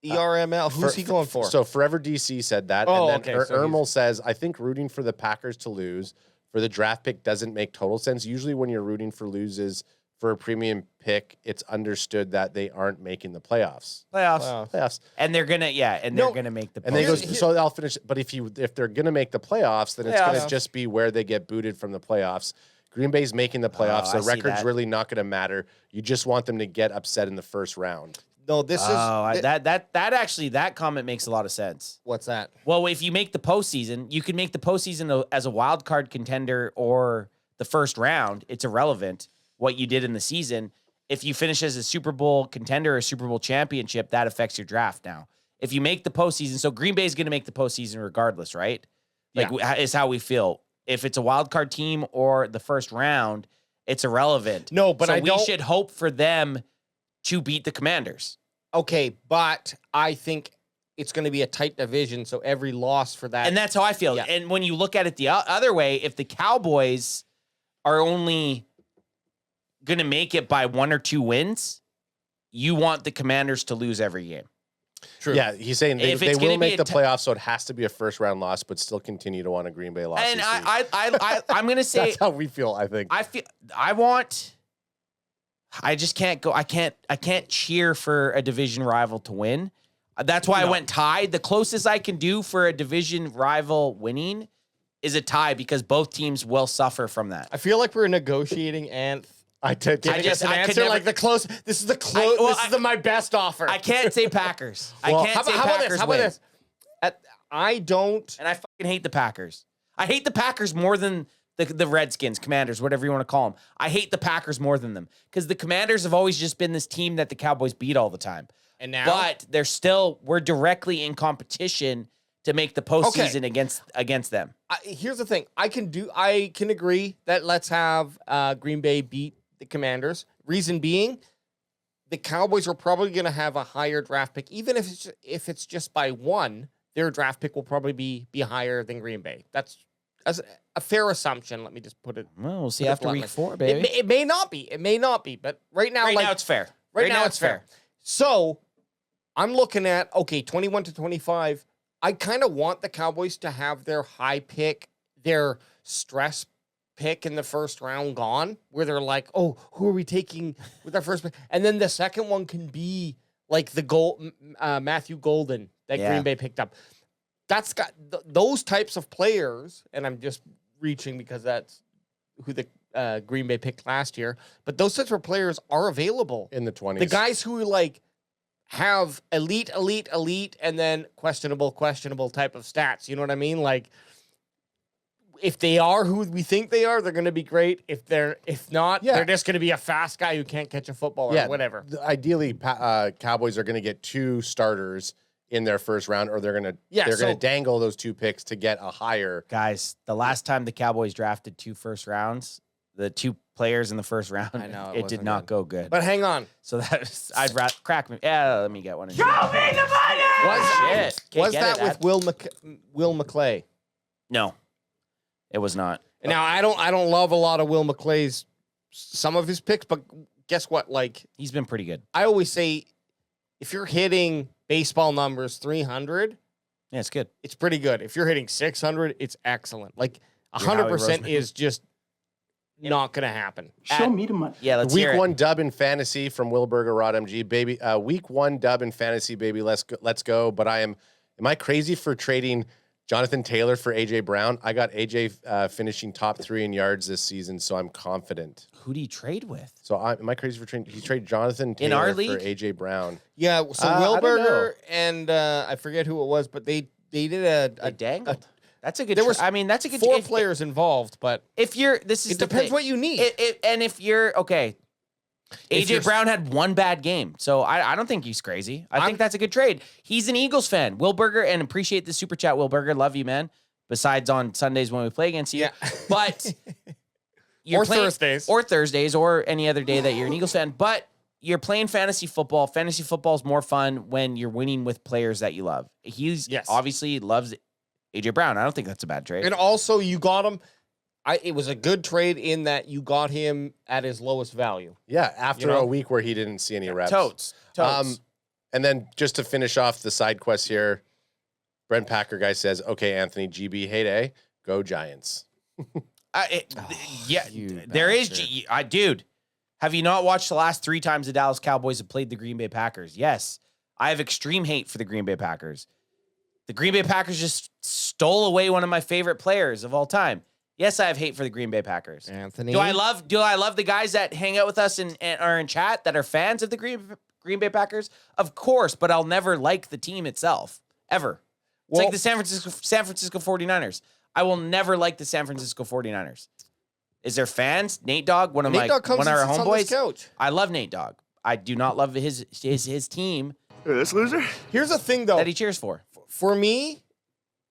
ERML. Who's he going for? So Forever DC said that, and then Ermel says I think rooting for the Packers to lose for the draft pick doesn't make total sense. Usually, when you're rooting for loses for a premium pick, it's understood that they aren't making the playoffs. Playoffs. And they're gonna, they're gonna make the playoffs. And then he goes, so I'll finish. But if they're gonna make the playoffs, then it's gonna just be where they get booted from the playoffs. Green Bay's making the playoffs. The record's really not gonna matter. You just want them to get upset in the first round. No, this is that comment makes a lot of sense. What's that? Well, if you make the postseason, you can make the postseason as a wild card contender or the first round. It's irrelevant what you did in the season. if you finish as a Super Bowl contender or Super Bowl championship, that affects your draft now. If you make the postseason, so Green Bay is going to make the postseason regardless, right? Like, is how we feel. If it's a wild card team or the first round, it's irrelevant. No, but so we should hope for them to beat the Commanders. Okay, but I think it's going to be a tight division, so every loss for that. And that's how I feel. Yeah. And when you look at it the other way, if the Cowboys are only going to make it by 1 or 2 wins, you want the Commanders to lose every game. True. Yeah, he's saying they will make the playoffs, playoffs, so it has to be a first-round loss, but still continue to want a Green Bay loss. And I'm going to say that's how we feel. I think I just can't go. I can't cheer for a division rival to win. That's why I went tied. The closest I can do for a division rival winning is a tie because both teams will suffer from that. I feel like we're negotiating and I could never, the close. This is the close. This is my best offer. I can't say Packers. I can't say Packers. How about this? I don't. And I fucking hate the Packers. I hate the Packers more than the Redskins, Commanders, whatever you want to call them. I hate the Packers more than them because the Commanders have always just been this team that the Cowboys beat all the time. And now, but we're directly in competition to make the postseason against them. Here's the thing. I can agree that let's have Green Bay beat the Commanders. Reason being, the Cowboys are probably going to have a higher draft pick, even if it's just by 1. Their draft pick will probably be higher than Green Bay. That's a fair assumption. Let me just put it. Well, we'll see after week 4, baby. It may not be. It may not be. But right now, now it's fair. Right now it's fair. So I'm looking at 21 to 25. I kind of want the Cowboys to have their high pick, their stress pick in the first round gone, where they're like, oh, who are we taking with our first pick? And then the second one can be like the Matthew Golden that Green Bay picked up. That's got those types of players, and I'm just reaching because that's who the Green Bay picked last year. But those types of players are available in the 20s. The guys who have elite, and then questionable type of stats. You know what I mean? Like, if they are who we think they are, they're going to be great. If not, they're just going to be a fast guy who can't catch a football or whatever. Ideally, Cowboys are going to get 2 starters in their first round, or they're going to dangle those 2 picks to get a higher. Guys, the last time the Cowboys drafted 2 first rounds, the 2 players in the first round, I know, it did not go good. But hang on. So I'd rather crack me. Yeah, let me get one. Show me the money! Was that with Will McClay? No, it was not. Now I don't love a lot of Will McClay's some of his picks, but guess what? Like, he's been pretty good. I always say, if you're hitting baseball numbers 300, yeah, it's good. It's pretty good. If you're hitting 600, it's excellent. Like 100% is just not going to happen. Show me the money. Yeah, let's Week hear it. 1 dub in fantasy from Wilberger Rod MG, baby. Week 1 dub in fantasy, baby. Let's go. But am I crazy for trading Jonathan Taylor for AJ Brown? I got AJ finishing top 3 in yards this season, so I'm confident. Who do you trade with? So am I crazy for trading? He traded Jonathan Taylor in our for league? AJ Brown. Yeah. So Wilberger and I forget who it was, but they did a dangle. That's a good. that's a good. 4 players involved, but if you're, it depends what you need. And if you're okay, AJ Brown had 1 bad game, so I don't think he's crazy. I think that's a good trade. He's an Eagles fan, Wilberger, and appreciate the super chat, Wilberger. Love you, man. Besides on Sundays when we play against you, but or Thursdays, or any other day that you're an Eagles fan. But you're playing fantasy football. Fantasy football is more fun when you're winning with players that you love. He's obviously loves AJ Brown. I don't think that's a bad trade. And also, you got him. It was a good trade in that you got him at his lowest value. Yeah, after a week where he didn't see any reps. Totes. And then just to finish off the side quest here, Brent Packer guy says, "Okay, Anthony, GB heyday, go Giants." There is dude. Have you not watched the last 3 times the Dallas Cowboys have played the Green Bay Packers? Yes, I have extreme hate for the Green Bay Packers. The Green Bay Packers just stole away one of my favorite players of all time. Yes, I have hate for the Green Bay Packers. Anthony, do I love the guys that hang out with us and are in chat that are fans of the Green Bay Packers? Of course, but I'll never like the team itself ever. It's like the San Francisco 49ers. I will never like the San Francisco 49ers. Is there fans? Nate Dogg, one of Nate Dogg comes one of our and sits on this homeboys. couch. I love Nate Dogg. I do not love his team This loser? Here's the thing, though. that he cheers for. For me,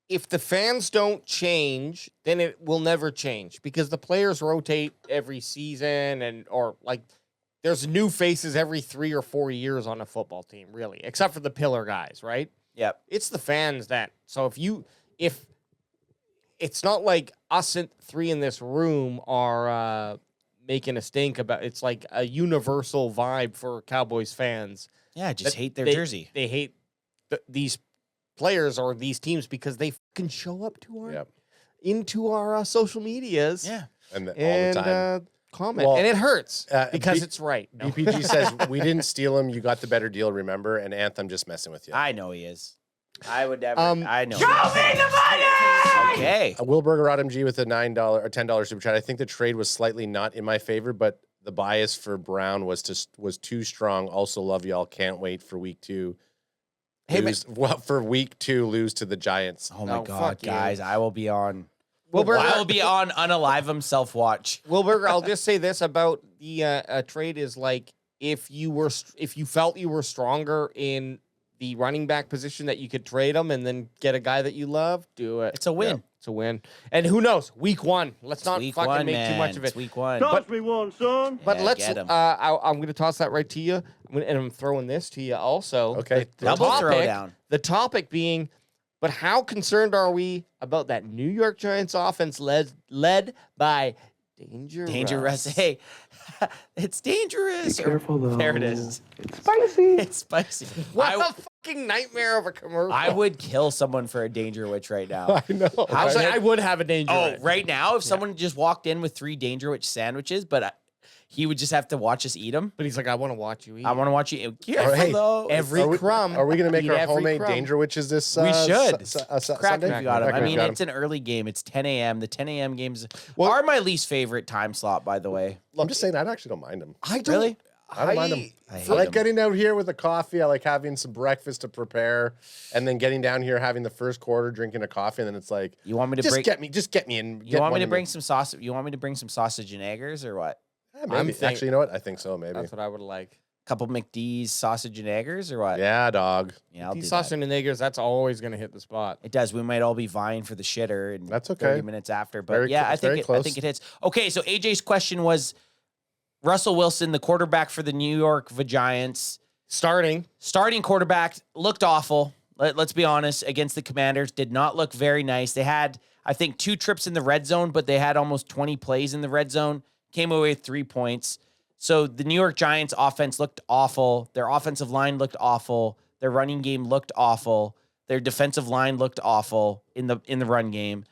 if the fans don't change, then it will never change because the players rotate every season there's new faces every 3 or 4 years on a football team, really, except for the pillar guys, right? Yep. It's the fans that. So if it's not like us three in this room are making a stink about, it's like a universal vibe for Cowboys fans. Yeah, just that hate their they- jersey. They hate these players or these teams because they fucking show up to our into our social medias. Yeah. And all the time. Comment. Well, and it hurts because B- it's right. No. BPG says, we didn't steal him. You got the better deal, remember? And Anthem just messing with you. I know he is. I would never. I know. Show me the money! Okay. Wilberger RMG with a $9 or $10 super chat. I think the trade was slightly not in my favor, but the bias for Brown was too strong. Also love y'all. Can't wait for week 2. Hey, For week 2, lose to the Giants. Oh my Oh, God, fuck you. guys! I will be on. Wilberger, I will be on Unalive himself watch. Wilberger, I'll just say this about the trade is like if you felt you were stronger in the running back position that you could trade them and then get a guy that you love, do it. It's a win. Yeah, it's a win. And who knows? Week 1. Let's not Week fucking one, make man. too much of it. It's week 1. Toss me one, son. But Yeah, let's. get 'em. I'm going to toss that right to you, and I'm throwing this to you also. Okay. The Double topic, throwdown. The topic being, but how concerned are we about that New York Giants offense led by Dangerous. Hey, it's dangerous. Be careful, though. There it is. It's spicy. It's spicy. What I, a fucking nightmare of a commercial. I would kill someone for a danger witch right now. I know. Actually, I would have a danger. Oh, witch. right now, if someone just walked in with 3 danger witch sandwiches, but he would just have to watch us eat them. But he's like, I want to watch you eat. I want to watch you. Careful Hey, though. every Are we- crumb. Are we going to make Eat our every homemade crumb. Danger Witches this We should. Sunday? Crack if you got him. I Crack if mean, you got it's an early game. It's 10 a.m. The 10 a.m. games Well- are my least favorite time slot, by the way. I'm just saying, I actually don't mind them. I don't. Really? I don't mind them. I hate I like them. getting out here with a coffee. I like having some breakfast to prepare, and then getting down here having the first quarter, drinking a coffee, and then it's like, You want me to just break? get me in. You want me to bring some sausage? You want me to bring some sausage and eggers or what? Maybe. Actually, you know what? I think so. Maybe. That's what I would like. Couple McD's sausage and eggers or what? Yeah, dog. Yeah, I'll do These that. sausage and niggers, that's always going to hit the spot. It does. We might all be vying for the shitter and That's okay. 30 minutes after. But Very yeah, cl- I it's very think I close. think it hits. Okay, so AJ's question was Russell Wilson, the quarterback for the New York Giants. Starting. Starting quarterback looked awful. Let's be honest. Against the Commanders, did not look very nice. They had, I think, 2 trips in the red zone, but they had almost 20 plays in the red zone. Came away with 3 points. So the New York Giants offense looked awful. Their offensive line looked awful. Their running game looked awful. Their defensive line looked awful in the run game.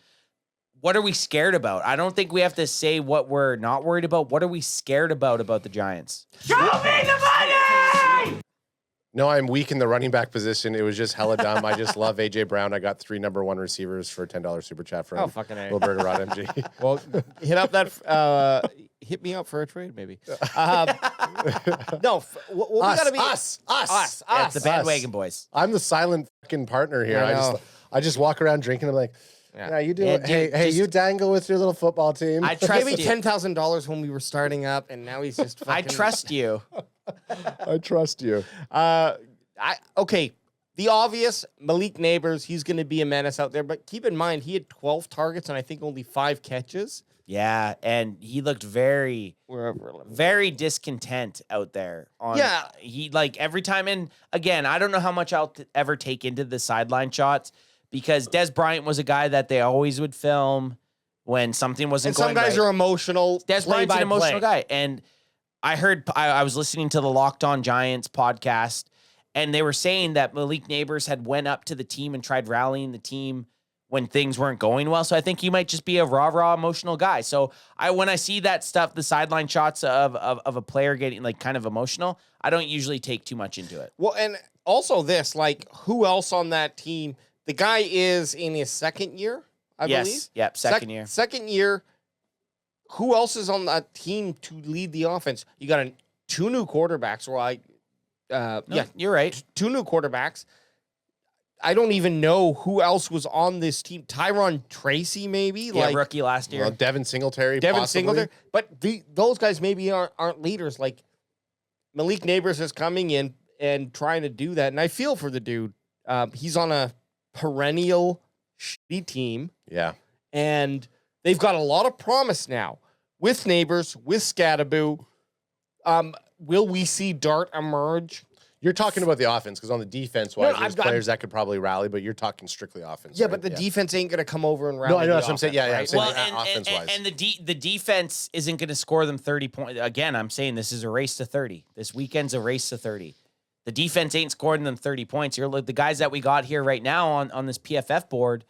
What are we scared about? I don't think we have to say what we're not worried about. What are we scared about the Giants? Show me the money! No, I'm weak in the running back position. It was just hella dumb. I just love AJ Brown. I got 3 number 1 receivers for $10 super chat from Oh, fucking A. Wilberger Rod MG. Well, hit up that. Hit me up for a trade, maybe. No, what we gotta be us. It's the bandwagon boys. I'm the silent fucking partner here. I know. I just walk around drinking. I'm like, yeah, you do. Yeah, it. dude, Hey, just- you dangle with your little football team. I He trust gave me you. $10,000 when we were starting up, and now he's just. I Fucking, trust you. I trust you. Okay. The obvious, Malik Neighbors, he's going to be a menace out there. But keep in mind, he had 12 targets and I think only 5 catches. Yeah, and he looked very, Wherever. very discontent out there. Yeah. He like every time, and again, I don't know how much I'll ever take into the sideline shots because Des Bryant was a guy that they always would film when something wasn't And some going guys right. are emotional. Des Bryant's an emotional play-by-play. guy, and I was listening to the Locked On Giants podcast, and they were saying that Malik Neighbors had went up to the team and tried rallying the team when things weren't going well. So I think he might just be a raw emotional guy. So when I see that stuff, the sideline shots of a player getting like kind of emotional, I don't usually take too much into it. Well, and also this, like, who else on that team? The guy is in his second year, I believe. Yep, second year. Second year. Who else is on that team to lead the offense? You got 2 new quarterbacks. You're right. 2 new quarterbacks. I don't even know who else was on this team. Tyron Tracy, maybe? Yeah, rookie last year. Well, Devin Singletary, Devin possibly. Singletary. But those guys maybe aren't leaders. Like, Malik Neighbors is coming in and trying to do that. And I feel for the dude. He's on a perennial shitty team. Yeah. And they've got a lot of promise now with Neighbors, with Scadaboo. Will we see Dart emerge? You're talking about the offense because on the defense, wise, No, there's players that could probably rally, but you're talking strictly offense. Yeah, right? but the defense ain't going to come over and rally. No, I know the that's what I'm saying. Yeah, offense, yeah, right? I'm saying offense-wise. And the defense isn't going to score them 30 points. Again, I'm saying this is a race to 30. This weekend's a race to 30. The defense ain't scoring them 30 points. You're like the guys that we got here right now on this PFF board.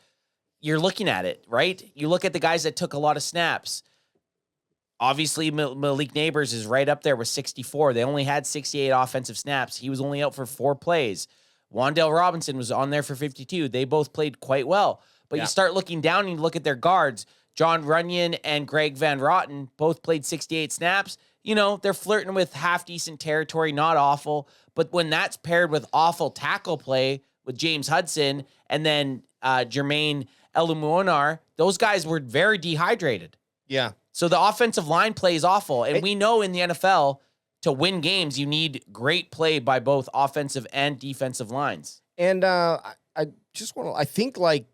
You're looking at it, right? You look at the guys that took a lot of snaps. Obviously, Malik Neighbors is right up there with 64. They only had 68 offensive snaps. He was only out for 4 plays. Wan'Dale Robinson was on there for 52. They both played quite well. But you start looking down and you look at their guards. John Runyon and Greg Van Rotten both played 68 snaps. You know, they're flirting with half-decent territory, not awful. But when that's paired with awful tackle play with James Hudson and then Jermaine Elumuonar, those guys were very dehydrated. Yeah. So the offensive line play is awful. And we know in the NFL, to win games, you need great play by both offensive and defensive lines. And I just want to, I think like,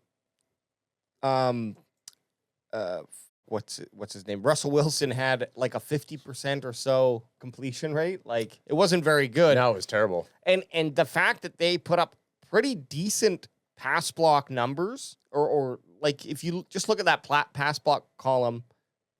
what's his name? Russell Wilson had like a 50% or so completion rate. Like, it wasn't very good. No, it was terrible. And the fact that they put up pretty decent pass block numbers, or like if you just look at that pass block column,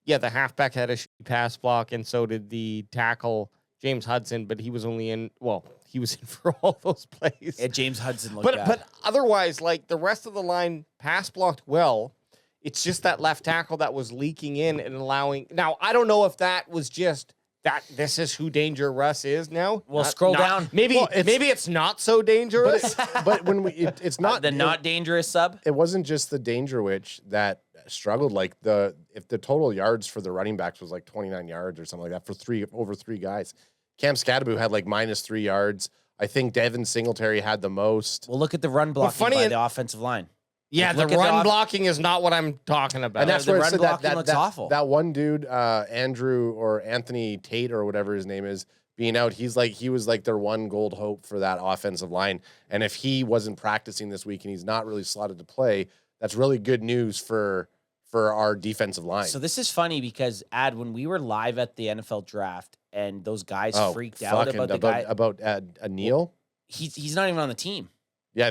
yeah, the halfback had a shitty pass block, and so did the tackle, James Hudson, but he was only in, well, he was in for all those plays. Yeah, James Hudson looked bad. But otherwise, like, the rest of the line pass blocked well. It's just that left tackle that was leaking in and allowing. Now, I don't know if that was just that this is who Danger Russ is now. Well, scroll down. Maybe it's not so dangerous. But when it's not not dangerous sub. It wasn't just the Danger Witch that struggled. Like if the total yards for the running backs was like 29 yards or something like that for over three guys. Cam Scadaboo had like -3 yards. I think Devin Singletary had the most. Well, look at the run blocking by the offensive line. Yeah, Like, the run blocking is not what I'm talking about. And that's the where it run said blocking looks awful. That one dude, Andrew or Anthony Tate or whatever his name is, being out, he was like their one gold hope for that offensive line. And if he wasn't practicing this week and he's not really slotted to play, that's really good news for our defensive line. So this is funny because, when we were live at the NFL draft and those guys freaked out about the guy. About Neil? He's not even on the team. Yeah,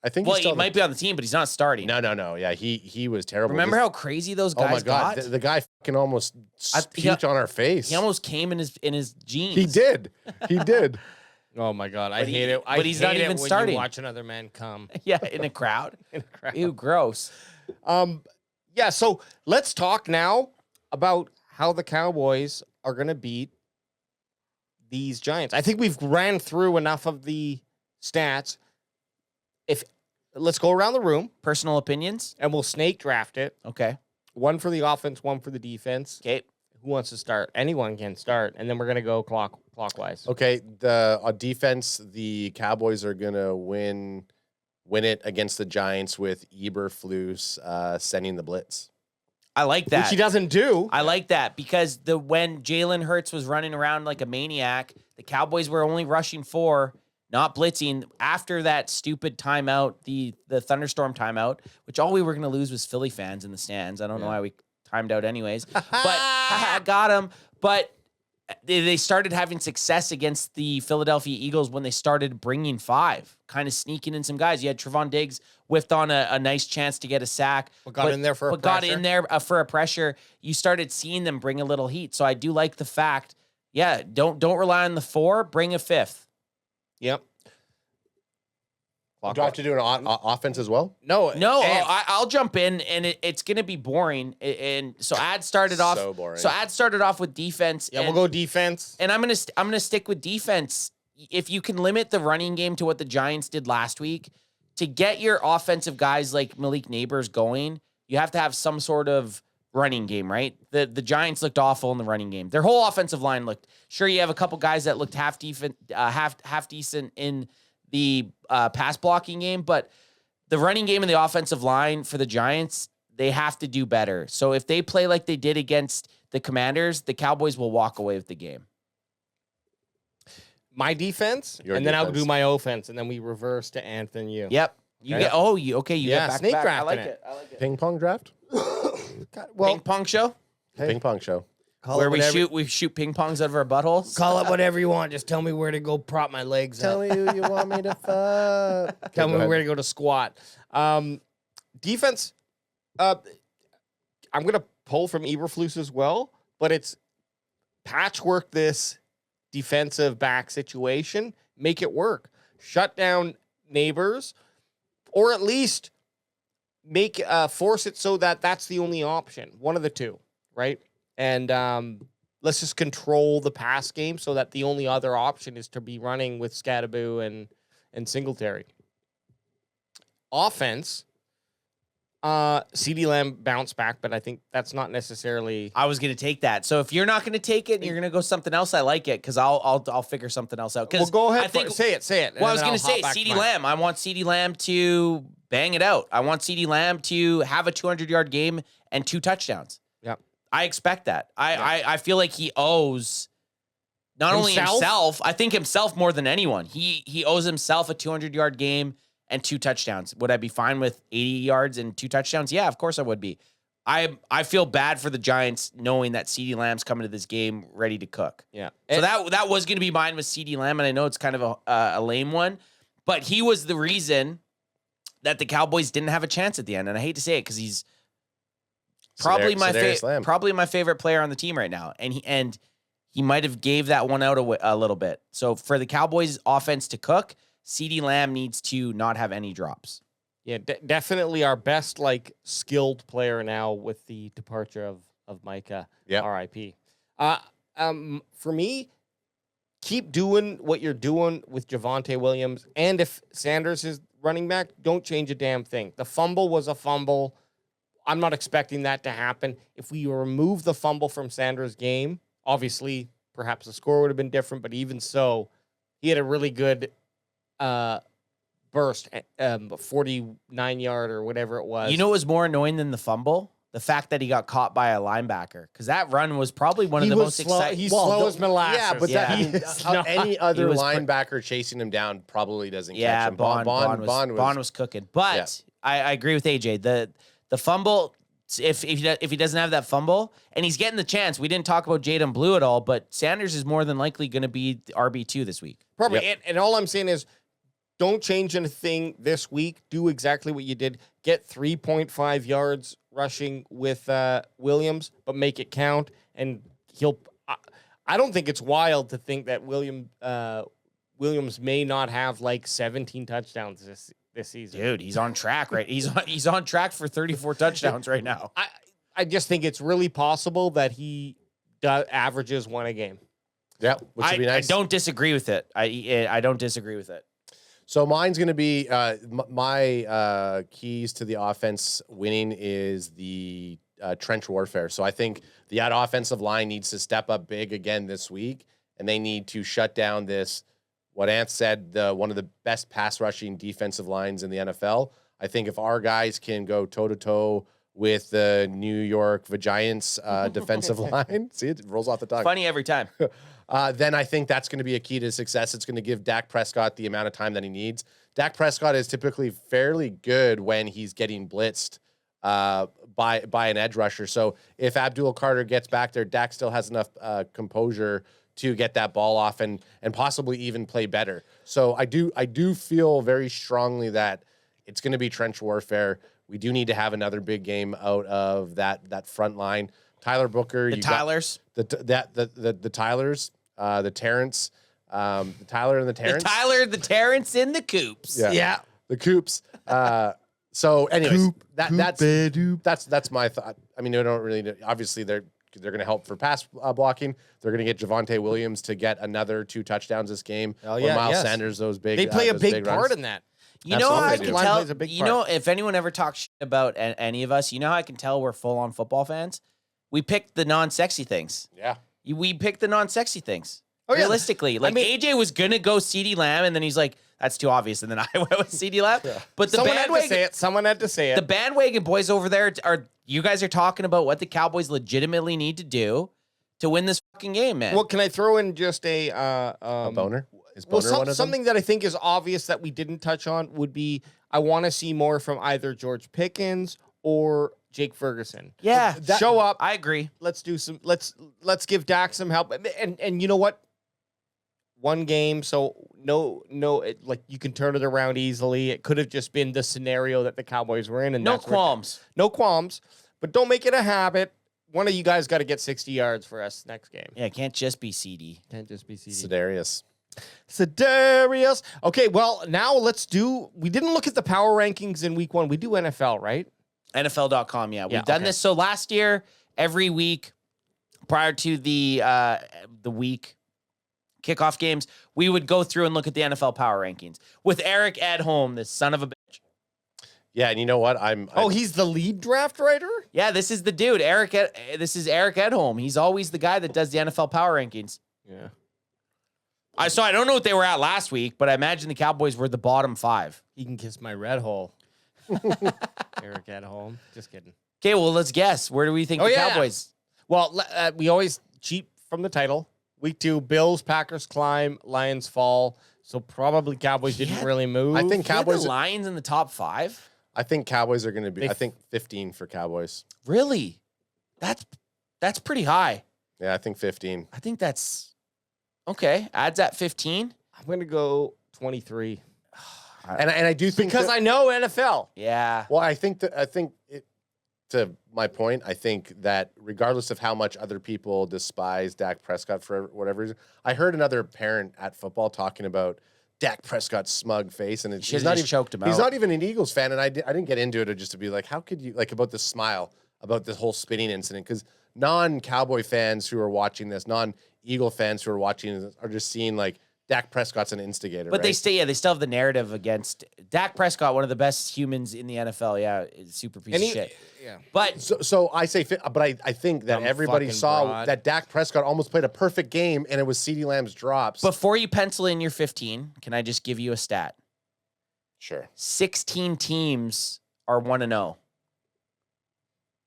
I think he might be on the team, but he's not starting. No. Yeah, he was terrible. Remember how crazy those guys oh my God, got? the guy fucking almost puked on our face. He almost came in his jeans. He did. Oh my God, I hate it. But he's not even starting. You watch another man come. Yeah, in a crowd. Ew, gross. Yeah, so let's talk now about how the Cowboys are going to beat these Giants. I think we've ran through enough of the stats. Let's go around the room. Personal opinions? And we'll snake draft it. Okay. One for the offense, one for the defense. Okay. Who wants to start? Anyone can start. And then we're going to go clockwise. Okay, the defense, the Cowboys are going to win it against the Giants with Eberflus sending the blitz. I like that. Which he doesn't do. I like that because when Jalen Hurts was running around like a maniac, the Cowboys were only rushing 4, not blitzing. After that stupid timeout, the thunderstorm timeout, which all we were going to lose was Philly fans in the stands. I don't know why we timed out anyways. But I got him. But they started having success against the Philadelphia Eagles when they started bringing 5, kind of sneaking in some guys. You had Trevon Diggs whiffed on a nice chance to get a sack. Got in there for a pressure. You started seeing them bring a little heat. So I do like the fact, don't rely on the 4, bring a 5th. Yep. Do I have to do an offense as well? No. I'll jump in, and it's going to be boring. And so Ad started off. So boring. So Ad started off with defense. Yeah, we'll go defense. And I'm gonna stick with defense. If you can limit the running game to what the Giants did last week, to get your offensive guys like Malik Neighbors going, you have to have some sort of running game, right? The Giants looked awful in the running game. Their whole offensive line looked. Sure, you have a couple guys that looked half decent in the pass blocking game, but the running game and the offensive line for the Giants, they have to do better. So if they play like they did against the Commanders, the Cowboys will walk away with the game. My defense, Your and then I'll defense. do my offense, and then we reverse to Anthony. You. Yep. You Okay. get you Yeah, get back snake to back. I drafting like it. it. I like it. Ping pong draft? Ping pong show Ping pong show. Call where it we whatever- shoot ping pongs out of our buttholes. Call it whatever you want. Just tell me where to go prop my legs Tell up. me who you want me to fuck. Tell Okay, me go where ahead. to go to squat. Defense, I'm going to pull from Eberflus as well, but it's patchwork this defensive back situation, make it work. Shut down neighbors, or at least make force it so that that's the only option. One of the two, right? And let's just control the pass game so that the only other option is to be running with Scadaboo and Singletary. Offense, CeeDee Lamb bounced back, but I think that's not necessarily. I was gonna take that. So if you're not gonna take it and you're gonna go something else, I like it because I'll figure something else out. Well, go ahead. I think Say it. Well, I was gonna say CeeDee Lamb. I want CeeDee Lamb to bang it out. I want CeeDee Lamb to have a 200-yard game and 2 touchdowns. Yep. I expect that. I feel like he owes not only himself, I think himself more than anyone. He owes himself a 200-yard game and 2 touchdowns. Would I be fine with 80 yards and 2 touchdowns? Yeah, of course I would be. I feel bad for the Giants knowing that CeeDee Lamb's coming to this game ready to cook. Yeah. So that was going to be mine with CeeDee Lamb, and I know it's kind of a lame one, but he was the reason that the Cowboys didn't have a chance at the end. And I hate to say it because he's probably Sedarius my favorite player on the team right now, and he might have gave that one out a little bit. So for the Cowboys offense to cook, CeeDee Lamb needs to not have any drops. Yeah, definitely our best skilled player now with the departure of Micah. Yeah. R.I.P. For me, keep doing what you're doing with Javonte Williams, and if Sanders is running back, don't change a damn thing. The fumble was a fumble. I'm not expecting that to happen. If we remove the fumble from Sanders' game, obviously perhaps the score would have been different, but even so, he had a really good burst, 49-yard or whatever it was. You know what was more annoying than the fumble? The fact that he got caught by a linebacker, because that run was probably one of the most exciting. He's slow as molasses. Yeah, but Yeah. any other was linebacker chasing him down probably doesn't Yeah, catch him. Bond was cooking. But I agree with AJ. The fumble, if he doesn't have that fumble, and he's getting the chance, we didn't talk about Jaden Blue at all, but Sanders is more than likely going to be the RB2 this week. Probably. And all I'm saying is, don't change anything this week. Do exactly what you did. Get 3.5 yards rushing with Williams, but make it count. And I don't think it's wild to think that Williams may not have 17 touchdowns this season. Dude, he's on track, right? He's on track for 34 touchdowns right now. I just think it's really possible that he averages 1 a game. Yeah, which would be nice. I don't disagree with it. I don't disagree with it. So mine's going to be my keys to the offense winning is the trench warfare. So I think the offensive line needs to step up big again this week, and they need to shut down this, what Ant said, one of the best pass rushing defensive lines in the NFL. I think if our guys can go toe-to-toe with the New York Giants defensive line, see, it rolls off the tongue. Funny every time. Then I think that's going to be a key to success. It's going to give Dak Prescott the amount of time that he needs. Dak Prescott is typically fairly good when he's getting blitzed by an edge rusher. So if Abdul Carter gets back there, Dak still has enough composure to get that ball off and possibly even play better. So I do feel very strongly that it's going to be trench warfare. We do need to have another big game out of that front line. Tyler Booker, The Tylers. the Tylers, the Terrence, the Tyler and the Terrence. The Tyler, the Terrence, and the Coops. Yeah. The Coops. So anyways, that's my thought. I mean, they don't really, obviously they're going to help for pass blocking. They're going to get Javonte Williams to get another 2 touchdowns this game. Oh, yeah, Miles yes. Sanders, those big. They play a those big runs. part in that. You know how I Absolutely can they do. tell? Plays a big You part. know, if anyone ever talks shit about any of us, you know how I can tell we're full-on football fans? We picked the non-sexy things. Yeah. We picked the non-sexy things. Oh, yeah. Realistically. Like, I mean- AJ was going to go CeeDee Lamb, and then he's like, That's too obvious. And then I went with CeeDee Lamb. But the Someone had to bandwagon, say it. Someone had to say it. the bandwagon boys over there you guys are talking about what the Cowboys legitimately need to do to win this fucking game, man. Well, can I throw in just a Boner? Is Well, Boner one of something that I think is obvious that we didn't touch on would be I want to see more from either George Pickens or Jake Ferguson. yeah, Show up. I agree. Let's do some. Let's give Dak some help. And you know what? One game, so like you can turn it around easily. It could have just been the scenario that the Cowboys were in, and No that's where- qualms. no qualms. But don't make it a habit. One of you guys got to get 60 yards for us next game. Yeah, it can't just be CD. Can't just be CD. Sedarius. Sedarius. Okay, well, now we didn't look at the power rankings in week 1. We do NFL, right? NFL.com, yeah. We've Yeah, done okay. this. So last year, every week prior to the week kickoff games, we would go through and look at the NFL power rankings with Eric Edholm, this son of a bitch. Yeah, and you know what? He's the lead draft writer? Yeah, this is the dude. This is Eric Edholm. He's always the guy that does the NFL power rankings. Yeah. So I don't know what they were at last week, but I imagine the Cowboys were the bottom 5. He can kiss my red hole. Eric at home. Just kidding. Okay, well, let's guess. Where do we think Oh, the yeah. Cowboys? Well, we always cheat from the title. Week 2, Bills, Packers climb, Lions fall. So probably Cowboys didn't Yeah. really move. I think You had Cowboys. the Lions in the top 5? I think Cowboys are going to be. They I think 15 for Cowboys. Really? That's pretty high. Yeah, I think 15. I think that's okay. Adds at 15. I'm going to go 23. And I do think Because I know NFL. Yeah. Well, to my point, I think that regardless of how much other people despise Dak Prescott for whatever reason, I heard another parent at football talking about Dak Prescott's smug face, and Should've just choked him He's out. not even an Eagles fan, and I didn't get into it just to be like, how could you about the smile about this whole spitting incident? Because non-Cowboy fans who are watching this, non-Eagle fans who are watching this, are just seeing like Dak Prescott's an instigator. But right? they still have the narrative against Dak Prescott, one of the best humans in the NFL. Yeah, super piece of shit. Yeah. But So I say, but I think that Dumb everybody fucking saw broad. that Dak Prescott almost played a perfect game, and it was CeeDee Lamb's drops. before you pencil in your 15, can I just give you a stat? Sure. 16 teams are 1-0.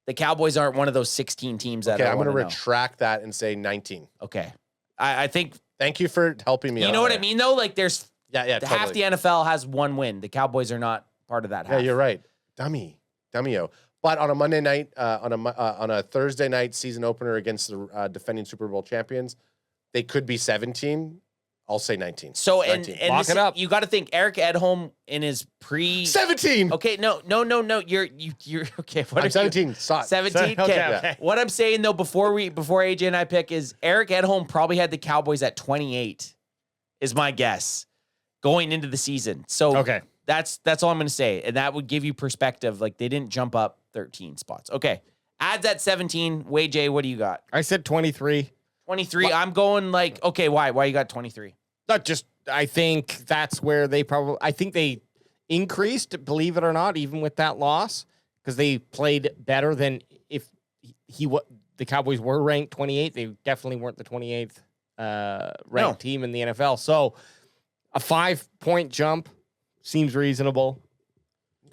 The Cowboys aren't one of those 16 teams that Okay, are I'm going to 1-0. retract that and say 19. Okay. I think Thank you for helping me. you out know what there. I mean though? Like there's Yeah, half the NFL has one win. The Cowboys are not part of that half. Yeah, you're right. Dummyo. But on a Monday night, on a Thursday night season opener against the defending Super Bowl champions, they could be 17. I'll say 19. So and 19. and Lock this, it up. you got to think Eric Edholm in his 17. Okay, no. You're okay. What I'm are 17. Saw it. 17. Okay, Okay. okay. What I'm saying though, before AJ and I pick is Eric Edholm probably had the Cowboys at 28. Is my guess going into the season. So Okay. that's all I'm going to say, and that would give you perspective. Like they didn't jump up 13 spots. Okay, add that 17. Wade J, what do you got? I said 23. 23. I'm going like okay. Why you got 23? Not just, I think that's where I think they increased, believe it or not, even with that loss, because they played better than if the Cowboys were ranked 28. They definitely weren't the 28th ranked team in the NFL. So a 5-point jump seems reasonable.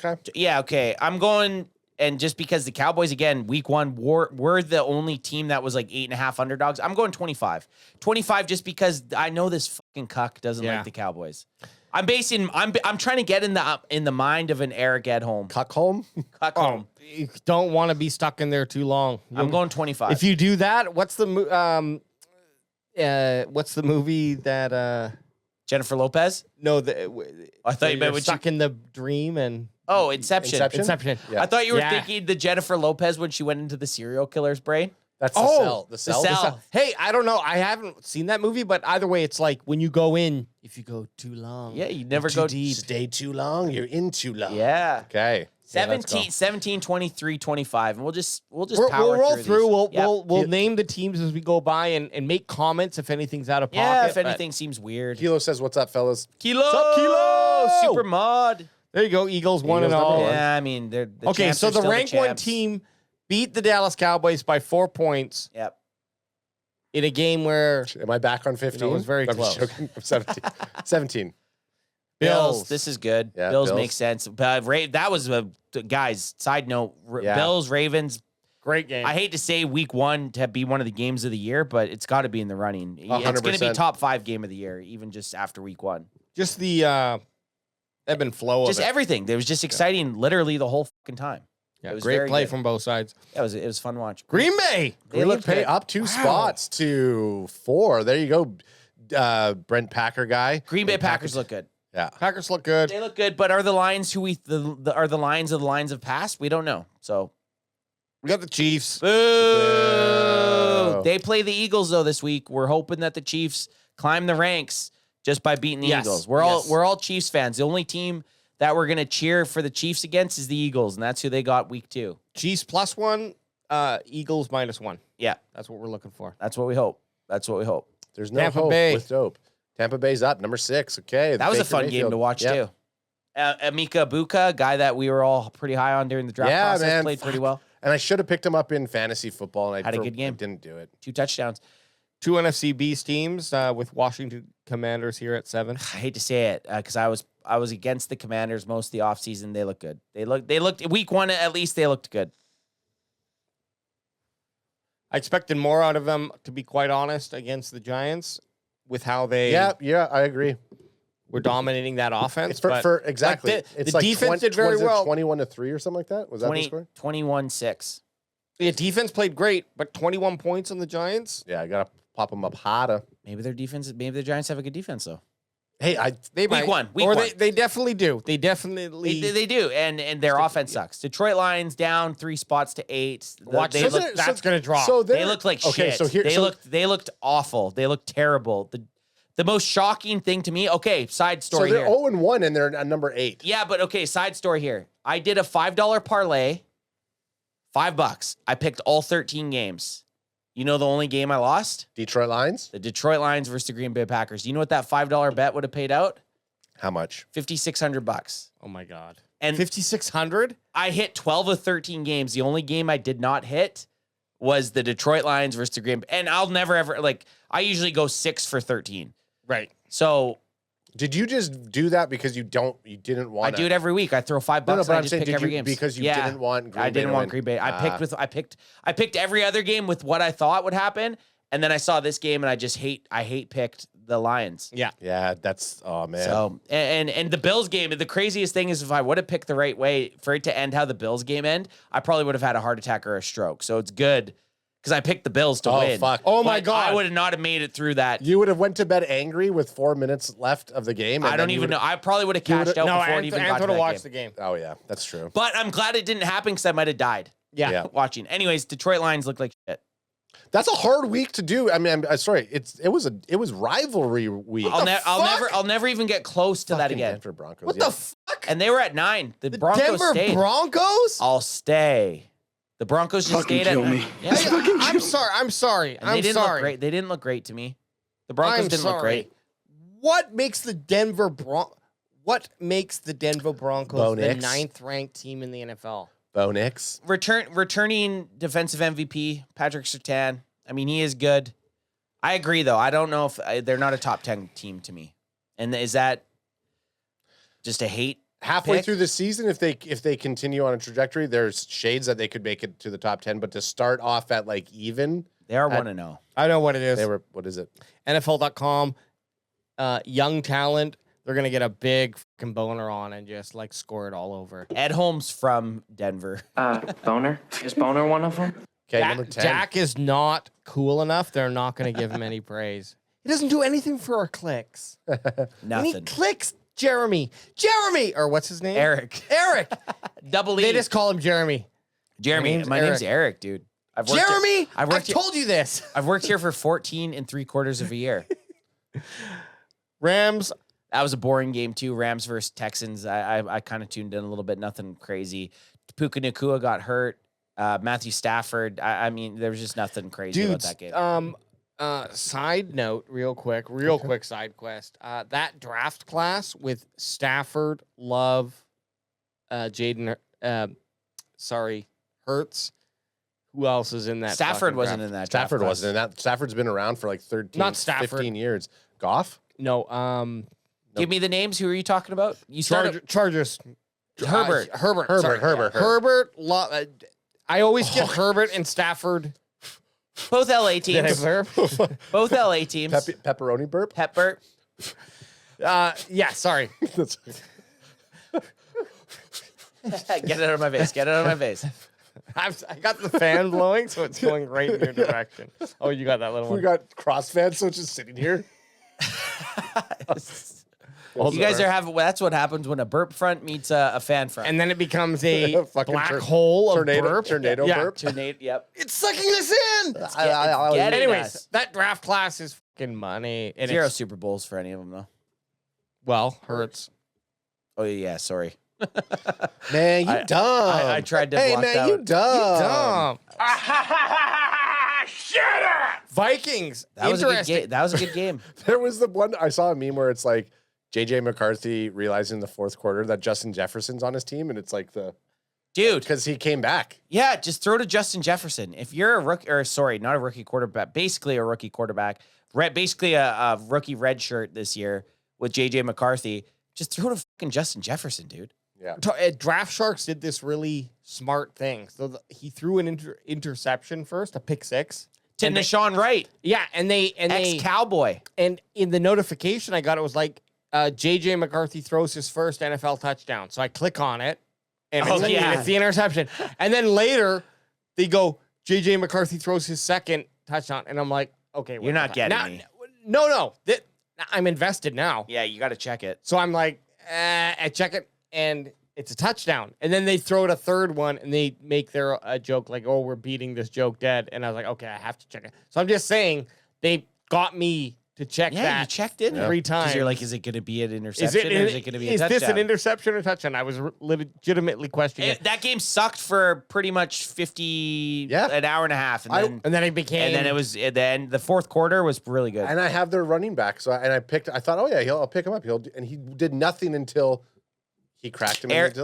Okay. Yeah, okay. I'm going, and just because the Cowboys, again, week 1, were the only team that was like 8.5 underdogs, I'm going 25. 25 just because I know this fucking cuck doesn't Yeah. like the Cowboys. I'm trying to get in the mind of an Eric Edholm. Cuck home. Cuck home. You don't want to be stuck in there too long. I'm going 25. If you do that, what's the movie that Jennifer Lopez? no I thought you meant you're when stuck in the dream and Oh, Inception. Inception. Yeah. I thought you were Yeah. thinking the Jennifer Lopez when she went into the serial killer's brain. That's the Oh, cell. The cell. cell. Hey, I don't know. I haven't seen that movie, but either way, it's like when you go in, if you go too long. Yeah, you never too go deep. Stay too long. You're in too long. Yeah. Okay. Yeah, let's go. 17, 23, 25. And we'll just We'll power roll through. these. Yep. We'll name the teams as we go by and make comments if anything's out of pocket. Yeah, if but anything seems weird. Kilo says, "What's up, fellas?" Kilo! Sup, Kilo? Super mod. There you go. Eagles 1-0. Eagles number one. Yeah, I mean, they're the Okay, champs so are the still rank 1 champs. team beat the Dallas Cowboys by 4 points Yep. in a game where Am I back on 15? No, it was very I'm just close. joking. I'm 17. 17. Bills. This is good. Yeah, Bills Bills. make sense. But that was a guys. Side note: Yeah. Bills Ravens. Great game. I hate to say week 1 to be one of the games of the year, but it's got to be in the running. It's going to be 100%. top 5 game of the year, even just after week 1. Just the ebb and flow Just of it. everything. It was just exciting, literally the whole fucking time. Yeah, it was great very play good. from both sides. It was fun watch. Green Bay. They Green looked Bay good. up 2 spots to 4. There you go, Brent Packer guy. Green Bay Packers look good. Yeah. Packers look good. They look good, but are the Lions who are the Lions of the lines of past? We don't know. So We got the Chiefs. boo. Boo. They play the Eagles though this week. We're hoping that the Chiefs climb the ranks just by beating the Yes. Eagles. We're Yes. all Chiefs fans. The only team that we're gonna cheer for the Chiefs against is the Eagles, and that's who they got week 2. Chiefs +1, Eagles -1. Yeah, That's what we're looking for. that's what we hope. That's what we hope. There's no Tampa hope Bay. with dope. Tampa Bay's up, number 6. Okay. That was a Baker fun game Mayfield. to watch Yep. too. Amika Buka, guy that we were all pretty high on during the draft Yeah, process, man. played pretty well. And I should have picked him up in fantasy football, and I Had a good game. I didn't do it. 2 touchdowns. 2 NFC Beast teams with Washington Commanders here at 7. I hate to say it because I was against the Commanders most of the offseason. They look good. They looked week 1 at least. They looked good. I expected more out of them, to be quite honest, against the Giants with how they Yeah, I agree. were dominating that offense. It's for exactly. Like it's the like defense did very was it well. 21-3 or something like that. Was that the 20, score? 21-6. The defense played great, but 21 points on the Giants. Yeah, I gotta pop them up harder. Maybe their defense. Maybe the Giants have a good defense though. Hey, They Week might. one, week or one. They definitely do. They definitely. They do, and their offense sucks. Detroit Lions down 3 spots to 8. Watch They this. look That's going to drop. So they looked like okay, shit. so here, They looked awful. They looked terrible. The most shocking thing to me. Okay, side story they're here. 0-1 and they're at number 8. Yeah, but okay, side story here. I did a $5 parlay, $5. I picked all 13 games. You know the only game I lost? Detroit Lions. The Detroit Lions versus the Green Bay Packers. You know what that $5 bet would have paid out? How much? $5,600. oh my God. And 5,600. I hit 12 of 13 games. The only game I did not hit was the Detroit Lions versus the Green Bay. And I'll never ever I usually go 6 for 13. Right. So Did you just do that because you didn't want? I do it every week. I throw $5 No, and but I I'm just saying, pick did every you game because you didn't want Green I Bay didn't to want win? Green Bay. Ah. I picked every other game with what I thought would happen, and then I saw this game and I hate picked the Lions. Yeah. Yeah, that's man. So and the Bills game, the craziest thing is if I would have picked the right way for it to end how the Bills game end, I probably would have had a heart attack or a stroke. So it's good because I picked the Bills to win. Fuck. Oh my But God. I would have not have made it through that. You would have went to bed angry with 4 minutes left of the game. And I don't even know. I probably would have cashed out No, before it even got to Anthony that watched game. the game. Oh yeah, that's true. But I'm glad it didn't happen because I might have died Yeah. Yeah. watching. Anyways, Detroit Lions look like shit. That's a hard week to do. I mean, I'm sorry. It was rivalry week. I'll never even get close to that Fucking again. Denver Broncos. What yeah. the fuck? And they were at 9. The The Broncos Denver stayed. Broncos? I'll stay. The Broncos just Fucking stayed at kill 9. me. Yeah. I'm sorry. I'm sorry. And they I'm didn't sorry. look great. They didn't look great to me. The Broncos I'm didn't look sorry. great. What makes the Denver Broncos Bo the Nix? 9th ranked team in the NFL? Bo Nix. Returning defensive MVP, Patrick Surtain. I mean, he is good. I agree, though. I don't know if they're not a top 10 team to me. And is that just a hate? Halfway pick? through the season, if they continue on a trajectory, there's shades that they could make it to the top 10. But to start off at even, They are 1-0. I know what it is. they were. What is it? NFL.com, young talent. They're going to get a big fucking boner on and just score it all over. Ed Holmes from Denver. Boner? Is Boner one of them? Okay, number 10. Jack is not cool enough. They're not going to give him any praise. He doesn't do anything for our clicks. We Nothing. need clicks, Jeremy, or what's his name? Eric. Eric. Double E. They just call him Jeremy. Jeremy. My name's Eric, dude. I've worked Jeremy, Here, I've worked I've told you this. I've worked here for 14 3/4 of a year. Rams. That was a boring game too. Rams versus Texans. I kind of tuned in a little bit. Nothing crazy. Puka Nacua got hurt. Matthew Stafford. I mean, there was just nothing crazy about Dudes, that game. side note, real quick side quest. That draft class with Stafford, Love, Jaden, Hurts. Who else is in that? Stafford fucking wasn't draft? in that. Stafford draft class. wasn't in that. Stafford's been around for 13, Not Stafford. 15 years. Goff? No, Give me the names. Who are you talking about? You started Chargers. Herbert. Herbert. I always get Herbert and Stafford. Both LA Did I teams. burp? Both LA teams. Pepperoni burp. Hepburn. Yeah, sorry. Get it out of my face. Get it out of my face. I got the fan blowing, so it's going right in your direction. Oh, you got that little one. We got cross fans, so it's just sitting here. You guys are having. That's what happens when a burp front meets a fan front. And then it becomes a Fucking black hole of burp. tornado Yeah. burp. Tornado. Yep. It's sucking us in. Get it, Anyways, us. that draft class is fucking money. And 0 it's, Super Bowls for any of them though. well, Hurts. Oh yeah. Sorry. Man, you dumb. I tried to. Hey, block man, that you one. dumb. Vikings. That was a good Interesting. game. That was a good game. There was the one I saw a meme where it's like JJ McCarthy realizing in the fourth quarter that Justin Jefferson's on his team, and it's like Dude. because he came back. Yeah, just throw to Justin Jefferson. If you're a rookie, or sorry, not a rookie quarterback, basically a rookie quarterback, basically a rookie red shirt this year with JJ McCarthy, just throw to fucking Justin Jefferson, dude. Yeah. Draft Sharks did this really smart thing. So he threw an interception first, a pick six. To Nashawn Wright, Yeah, and they ex-Cowboy. and in the notification I got, it was like JJ McCarthy throws his first NFL touchdown. So I click on it, and Oh, yeah. it's the interception. And then later they go, JJ McCarthy throws his second touchdown, and I'm like, okay, You're not getting me. No. I'm invested now. Yeah, you got to check it. So I'm like, I check it, and it's a touchdown. And then they throw it a third one, and they make their joke like, oh, we're beating this joke dead. And I was like, okay, I have to check it. So I'm just saying they got me to check Yeah, that you checked it 3 times. Because you're like, is it going to be an interception Is it, or is it going to be a is touchdown? this an interception or touchdown? I was legitimately questioning it. That game sucked for pretty much 50, an hour and a half. And And then it became... and then it was, and then the fourth quarter was really good. And I have their running back, so I thought, oh yeah, I'll pick him up. And he did nothing until he cracked him. Aaron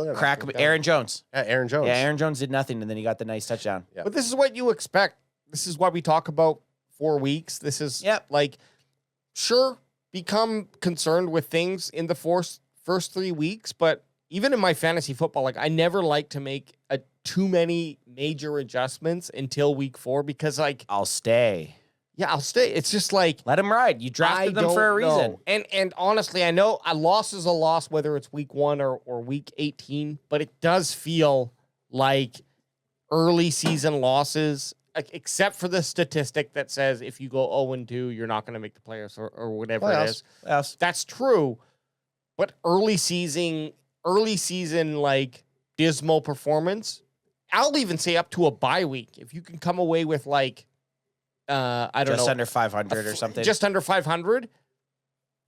Jones. Yeah, Aaron Jones. Yeah, Aaron Jones did nothing, and then he got the nice touchdown. Yeah. But this is what you expect. This is why we talk about 4 weeks. This is like, sure, become concerned with things in the first 3 weeks, but even in my fantasy football, like I never like to make too many major adjustments until week 4 because like I'll stay. Yeah, I'll stay. It's just like let him ride. You drafted them for a reason. And honestly, I know a loss is a loss whether it's week 1 or week 18, but it does feel like early season losses, except for the statistic that says if you go 0-2, you're not going to make the playoffs or whatever it is. Yes. That's true. But early season like dismal performance, I'll even say up to a bye week. If you can come away with like I don't know, just under 500 or something. Just under 500,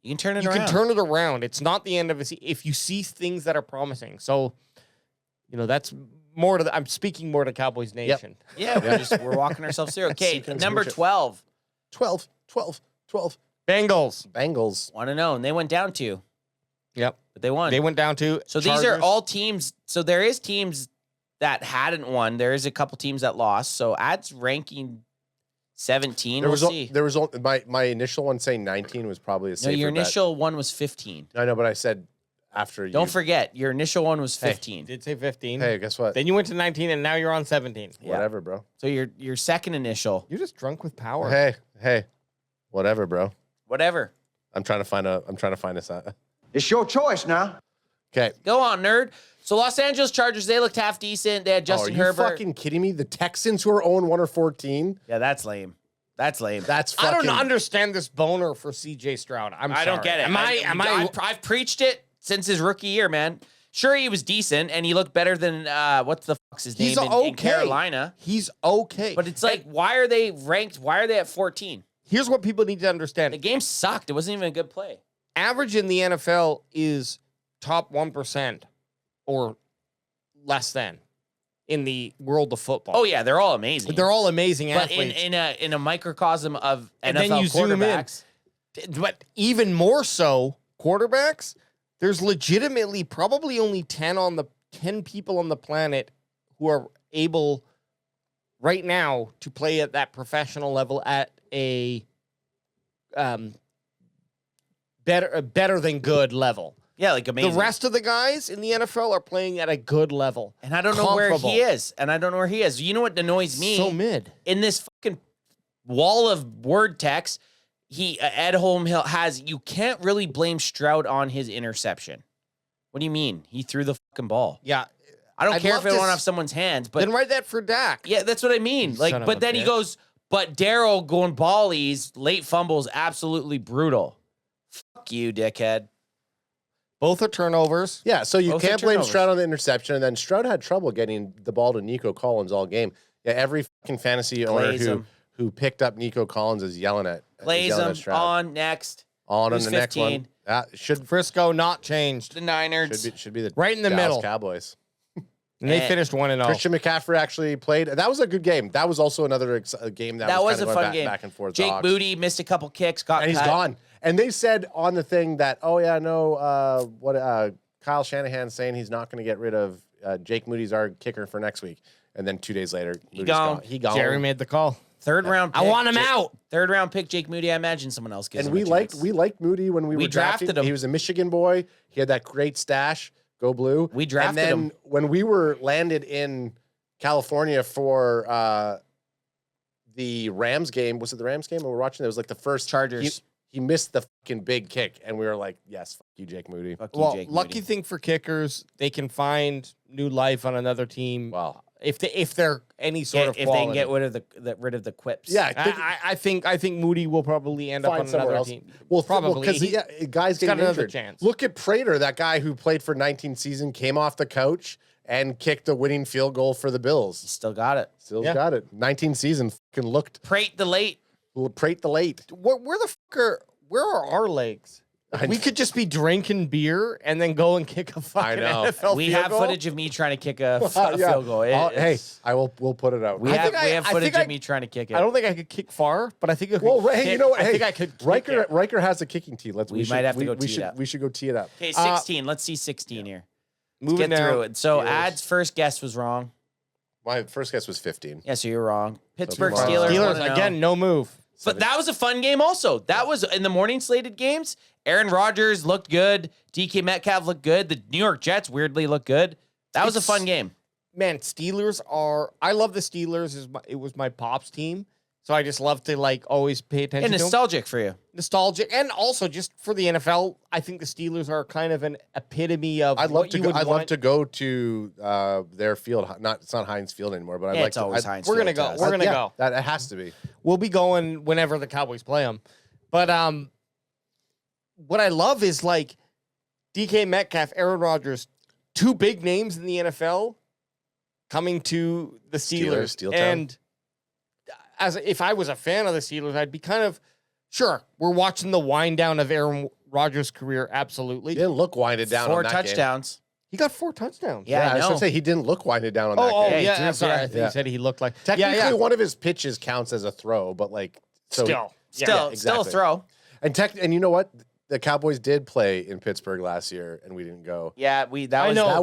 you can turn it around. You can turn it around. It's not the end of a season if you see things that are promising. So, that's more to I'm speaking more to Cowboys Nation. Yep. Yeah, we're walking ourselves through. Okay, number 12. 12. Bengals. Want to know, and they went down 2. Yep. But they won. They went down 2. So Chargers. these are all teams. So there is teams that hadn't won. There is a couple teams that lost. So adds ranking 17. There We'll was my initial one saying 19 was probably a safer No, your bet. initial one was 15. I know, but I said after Don't forget, your initial one was 15. Did say 15. Hey, guess what? Then you went to 19 and now you're on 17. Yeah. Whatever, bro. So your second initial. You're just drunk with power. Hey. Whatever, bro. Whatever. I'm trying to find a It's your choice now. Okay. Go on, nerd. So Los Angeles Chargers, they looked half decent. They had Justin are you Herbert. fucking kidding me? The Texans who are 0-1 or 14? Yeah, that's lame. That's lame. That's fucking... I don't understand this boner for CJ Stroud. I don't get it. I've preached it since his rookie year, man. Sure, he was decent and he looked better than what's the fuck's his name in Carolina. He's okay. But it's like, why are they ranked? Why are they at 14? Here's what people need to understand. The game sucked. It wasn't even a good play. Average in the NFL is top 1% or less than in the world of football. Oh yeah, they're all amazing. They're all amazing but athletes. in a microcosm of and NFL then you quarterbacks. Zoom in. But even more so, quarterbacks, there's legitimately probably only 10 people on the planet who are able right now to play at that professional level at a better than good level. Yeah, like amazing. The rest of the guys in the NFL are playing at a good level. And I don't know where he is. You know what annoys me? So mid. In this fucking wall of word text, Ed Holmhill has, you can't really blame Stroud on his interception. What do you mean? He threw the fucking ball. Yeah. I don't care if it went off someone's hands, but then write that for Dak. yeah, that's what I mean. Like, but then he goes, but Daryl going ballies, late fumbles, absolutely brutal. Fuck you, dickhead. Both are turnovers. Yeah, so you Both can't are blame turnovers. Stroud on the interception, and then Stroud had trouble getting the ball to Nico Collins all game. Yeah, every fucking fantasy owner who picked up Nico Collins is yelling at Stroud. On next. On Who's the next 15? one. Should Frisco not changed. The Niners. should be the Right in the Dallas middle. Cowboys. And they finished 1-0. Christian McCaffrey actually played. That was a good game. That was also another game that was a kind of fun going game. back and forth. Jake Dogs. Moody missed a couple kicks, got and he's cut. gone. And they said on the thing that, Kyle Shanahan's saying he's not going to get rid of Jake Moody's our kicker for next week. And then 2 days later, Moody's gone. He gone. Jerry made the call. Third round pick. I want him out. Third round pick, Jake Moody. I imagine someone else gives And him we liked Moody when we were drafted drafting him. He was a Michigan boy. He had that great stash. Go blue. We drafted and then him. when we were landed in California for the Rams game, was it the Rams game? When we were watching, it was like the first Chargers. He missed the fucking big kick, and we were like, "Yes, fuck you, Jake Moody." Fuck you, Well, Jake lucky Moody. thing for kickers, they can find new life on another team. Wow. If they're any sort of if they quality. can get rid of the quips. Yeah, I think Moody will probably end up find on somewhere another got team. Well, Probably. because guys got getting another injured. chance. Look at Prater, that guy who played for 19 season, came off the couch and kicked a winning field goal for the Bills. Still got it. Still got it. 19 season, fucking looked. Prate the late. Prate the late. Where the fuck where are our legs? We could just be drinking beer and then go and kick a fucking know. NFL We field have goal. footage of me trying to kick a Yeah. field goal. Hey, we'll put it out. we I have think I- I footage think of me trying to kick it. I don't think I could kick far, but I think I could Well, hey, kick, you know what? I Hey, think I could kick Riker it. Riker has a kicking tee. We might have to go tee it up. We should go tee it up. Okay, 16. Let's see 16 here. Let's Moving get down. through it. So Steelers. Ad's first guess was wrong. My first guess was 15. Yeah, so you're wrong. Pittsburgh come on. Steelers. Steelers 1-0. again, no move. But that was a fun game also. That was in the morning slated games. Aaron Rodgers looked good. DK Metcalf looked good. The New York Jets weirdly looked good. That was a fun game. Man, Steelers are. I love the Steelers. It was my pops team, so I just love to always pay attention. And to them. nostalgic for you. Nostalgic, and also just for the NFL. I think the Steelers are kind of an epitome of. I'd love what to you go. would I'd want. love to go to their field. It's not Heinz Field anymore, but I'd Yeah, like it's to. always Heinz We're gonna Field go. to us. We're gonna go. That it has to be. We'll be going whenever the Cowboys play them. But what I love is DK Metcalf, Aaron Rodgers, two big names in the NFL coming to the Steelers. Steel Town. And if I was a fan of the Steelers, I'd be kind of sure we're watching the wind down of Aaron Rodgers' career. Absolutely, He didn't look winded down. 4 on that game. touchdowns. he got 4 touchdowns. Yeah, I I was know. gonna say he didn't look winded down on that Oh, game. he yeah. did, I'm sorry. yeah. I think Yeah. you said he looked like Technically, one of his pitches counts as a throw, but so Still, Still a exactly. throw. and you know what? The Cowboys did play in Pittsburgh last year, and we didn't go. Yeah, I know. That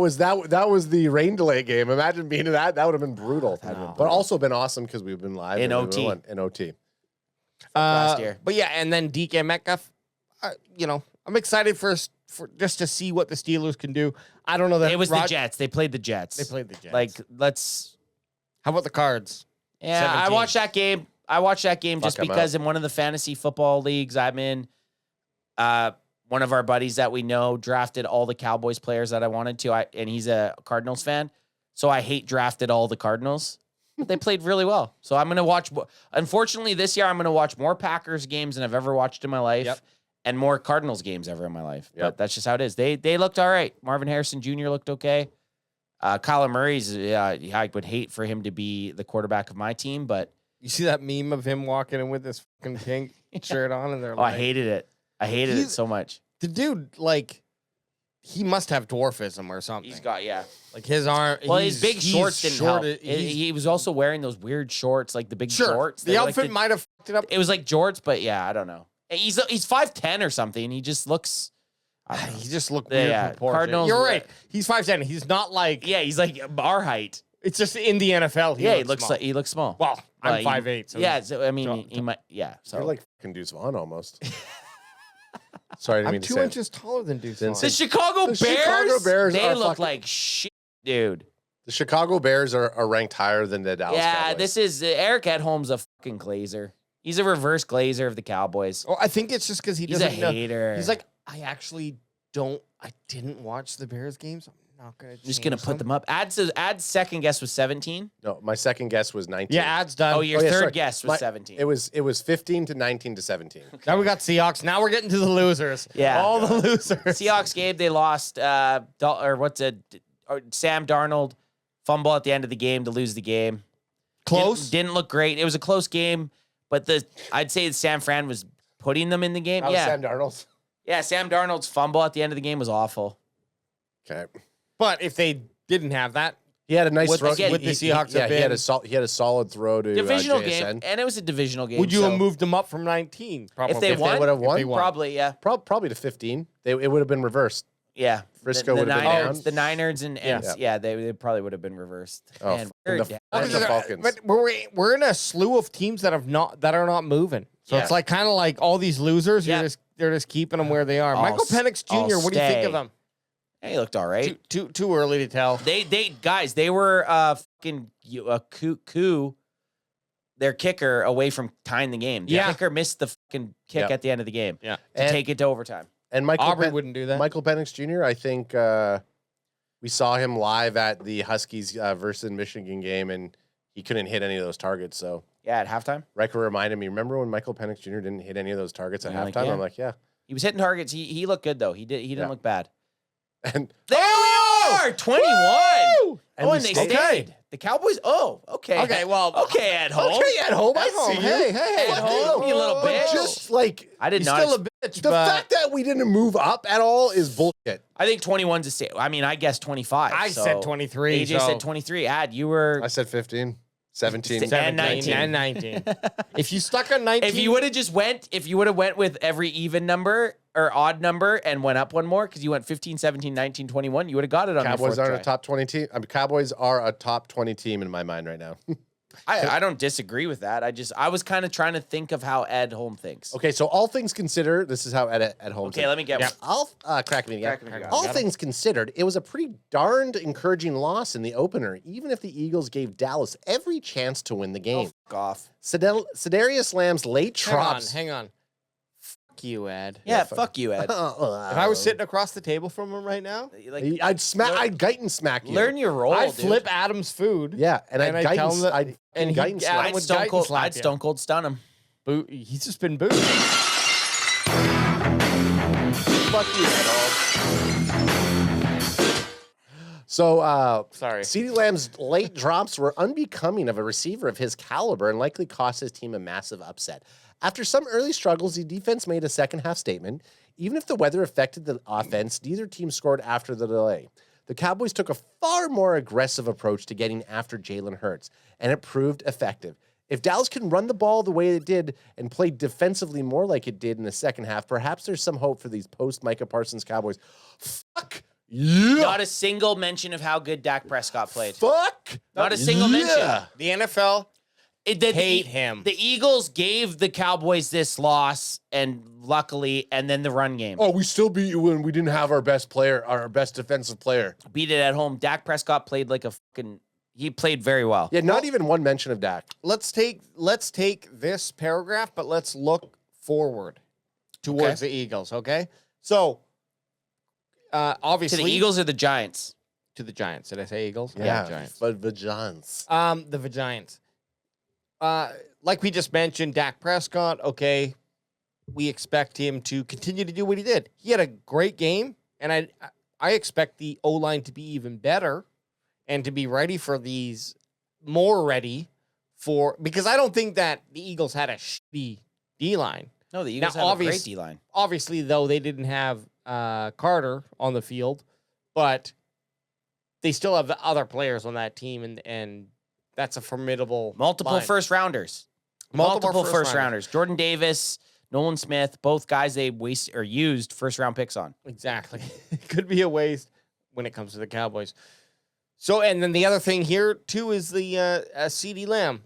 was the rain delay game. Imagine being in that. That would have been brutal. No. But also been awesome because we've been live In and we OT. won in OT. last year. But yeah, and then DK Metcalf. I'm excited for just to see what the Steelers can do. I don't know that It was the Jets. They played the Jets. They played the Jets. How about the Cards? Yeah, I 17. watched that game. I watched that game just Fuck 'em because in one of the fantasy football leagues I'm in, one of our buddies that we know drafted all the Cowboys players that I wanted to. And he's a Cardinals fan. So I drafted all the Cardinals. But they played really well. So I'm going to watch. Unfortunately, this year I'm going to watch more Packers games than I've ever watched in my life. Yep. And more Cardinals games ever in my life. Yep. But that's just how it is. They looked all right. Marvin Harrison Jr. looked okay. Kyler Murray's, I would hate for him to be the quarterback of my team, but You see that meme of him walking in with this fucking pink shirt on, and they're I hated it. I hated it so much. the dude. He must have dwarfism or something. He's got, his arm. Well, his big shorts didn't help. He's- He was also wearing those weird shorts, like the big Sure, shorts. the They were outfit might have fucked it up. It was like jorts, but yeah, I don't know. He's 5'10" or something. He just looks. I don't know. He just looked Yeah, weird. yeah, proportioned. Cardinals- You're right. He's 5'10". He's not Yeah, he's like our height. It's just in the NFL. He looks small. like he looks small. Well, I'm He- 5'8". So yeah, so I mean, so- he might. Yeah, so You're like fucking Deuce Vaughn almost. Sorry, I didn't I'm mean to 2 say it. inches taller than Didn't Deuce. say- The Chicago The Bears. Chicago Bears They are look fucking- like shit, dude. The Chicago Bears are ranked higher than the Dallas Yeah, Cowboys. this is Eric Edholm's a fucking glazer. He's a reverse glazer of the Cowboys. Oh, I think it's just because he He's a doesn't know. hater. He's like, I didn't watch the Bears games. I'm not gonna. Just gonna put them up. Ad's second guess was 17. No, my second guess was 19. Yeah, ads done. Oh, your yeah, third sorry. guess was My- 17. It was 15 to 19 to 17. Now we got Seahawks. Now we're getting to the losers. Yeah. all the losers. Seahawks game, they lost. Sam Darnold fumble at the end of the game to lose the game. Close. Didn't look great. It was a close game, but I'd say San Fran was putting them in the game. That was Yeah, Sam Darnold. yeah. Sam Darnold's fumble at the end of the game was awful. Okay. But if they didn't have that, He had a nice Would- throw. again, would the Seahawks have he had been- he had a solid throw to Divisional JSN. game, and it was a divisional game. would you so have moved them up from 19? Probably. If they won? would have If they won, won. Probably, yeah, probably to 15. It would have been reversed. yeah. Frisco the would have been Niners, down. the Niners, and Yeah. yeah, they probably would have been reversed. Oh, Man, fucking we're the- down. fucking the Falcons. But we're in a slew of teams that are not moving. So Yeah. it's like kind of like all these losers. Yeah. They're just keeping them where they are. I'll Michael Penix I'll Jr. What do you think stay. of them? He looked all right. Too early to tell. They were fucking coup their kicker away from tying the game. The Yeah. kicker missed the fucking kick Yep. at the end of the game Yeah. to And- take it to overtime. And Michael Aubrey Pen- wouldn't do that. Michael Penix Jr. I think we saw him live at the Huskies versus Michigan game, and he couldn't hit any of those targets. So Yeah, at halftime. Riker reminded me. Remember when Michael Penix Jr. didn't hit any of those targets at I'm like, halftime? yeah. I'm like, yeah. He was hitting targets. He looked good though. He didn't Yeah. look bad. And There we are, 21. And Oh, we and they stayed. stayed. The Cowboys. Oh, okay. Okay, well, okay, at home. Okay, at home. I At home. see Hey, you. hey, At home, you little But bitch. just like I did he's not. still a bitch. the but fact that we didn't move up at all is bullshit. I think 21's a safe. I mean, I guess 25. I so said 23. AJ so said 23. Ad, you were. I said 15, 17. And 17 19. and 19. If you stuck on 19, If you would have went with every even number or odd number and went up one more because you went 15, 17, 19, 21, you would have got it on your Cowboys fourth aren't try. a top 20 team. I mean, Cowboys are a top 20 team in my mind right now. I don't disagree with that. I was kind of trying to think of how Ed Holm thinks. Okay, so all things considered, this is how at home. Okay, let me get Yeah. one. All crack me again. Crack me again. All Got things considered, it was a pretty darned encouraging loss in the opener, even if the Eagles gave Dallas every chance to win the game. Fuck off. Sedarius Lamb's late drops. hang on. Fuck you, Ed. Yeah, fuck you, Ed. If I was sitting across the table from him right now, Like, I'd Guyton smack you. learn your role, I'd dude. flip Adam's food. Yeah, and And I'd I'd tell Guyton. him that- I'd and he'd Guyton get slap. Adam with Guyton slap I'd you. Stone Cold stun him. He's just been booed. Fuck you, Ed Holm. So, Sorry. CeeDee Lamb's late drops were unbecoming of a receiver of his caliber and likely cost his team a massive upset. After some early struggles, the defense made a second-half statement. Even if the weather affected the offense, neither team scored after the delay. The Cowboys took a far more aggressive approach to getting after Jalen Hurts, and it proved effective. If Dallas can run the ball the way it did and play defensively more like it did in the second half, perhaps there's some hope for these post-Micah Parsons Cowboys. Fuck yeah! Not a single mention of how good Dak Prescott played. Fuck! Not a single mention. The NFL hate him. The Eagles gave the Cowboys this loss, and luckily, and then the run game. Oh, we still beat you when we didn't have our best player, our best defensive player. Beat it at home. Dak Prescott played like a fucking. He played very well. Yeah, not even one mention of Dak. Let's take this paragraph, but let's look forward towards the Eagles. Okay, so To obviously the Eagles or the Giants? to the Giants. Did I say Eagles? Giants. But the Giants. The Giants. Like we just mentioned, Dak Prescott. Okay, we expect him to continue to do what he did. He had a great game, and I expect the O-line to be even better and to be ready for these, more ready for, because I don't think that the Eagles had a shitty D-line. No, the Eagles Now, have a great D-line. Obviously, though, they didn't have Carter on the field, but they still have the other players on that team, and that's a formidable Multiple line. first rounders. Multiple Multiple first first rounders. Jordan Davis, Nolan Smith, both guys they used first round picks on. Exactly. It could be a waste when it comes to the Cowboys. So, and then the other thing here, too, is the CeeDee Lamb.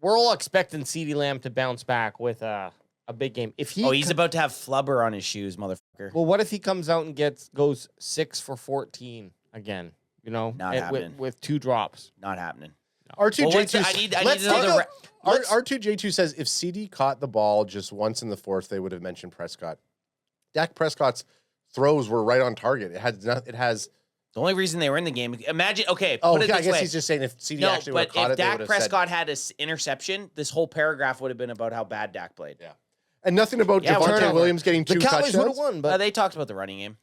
We're all expecting CeeDee Lamb to bounce back with a a big game. If he, He's about to have flubber on his shoes, motherfucker. well, what if he comes out and goes 6 for 14 again? You know, Not happening. with 2 drops. Not happening. R2J2. I need let's another. take R2J2 says if CD caught the ball just once in the fourth, they would have mentioned Prescott. Dak Prescott's throws were right on target. It has. The only reason they were in the game. Imagine. Okay. Oh, put it yeah, I this guess way. he's just saying if CD No, actually would have but caught if it, they Dak would have said. Prescott had an interception, this whole paragraph would have been about how bad Dak played. Yeah. And nothing about Yeah, Javonte turnover. Williams getting The 2 Cowboys would have touchdowns. won, but They talked about the running game.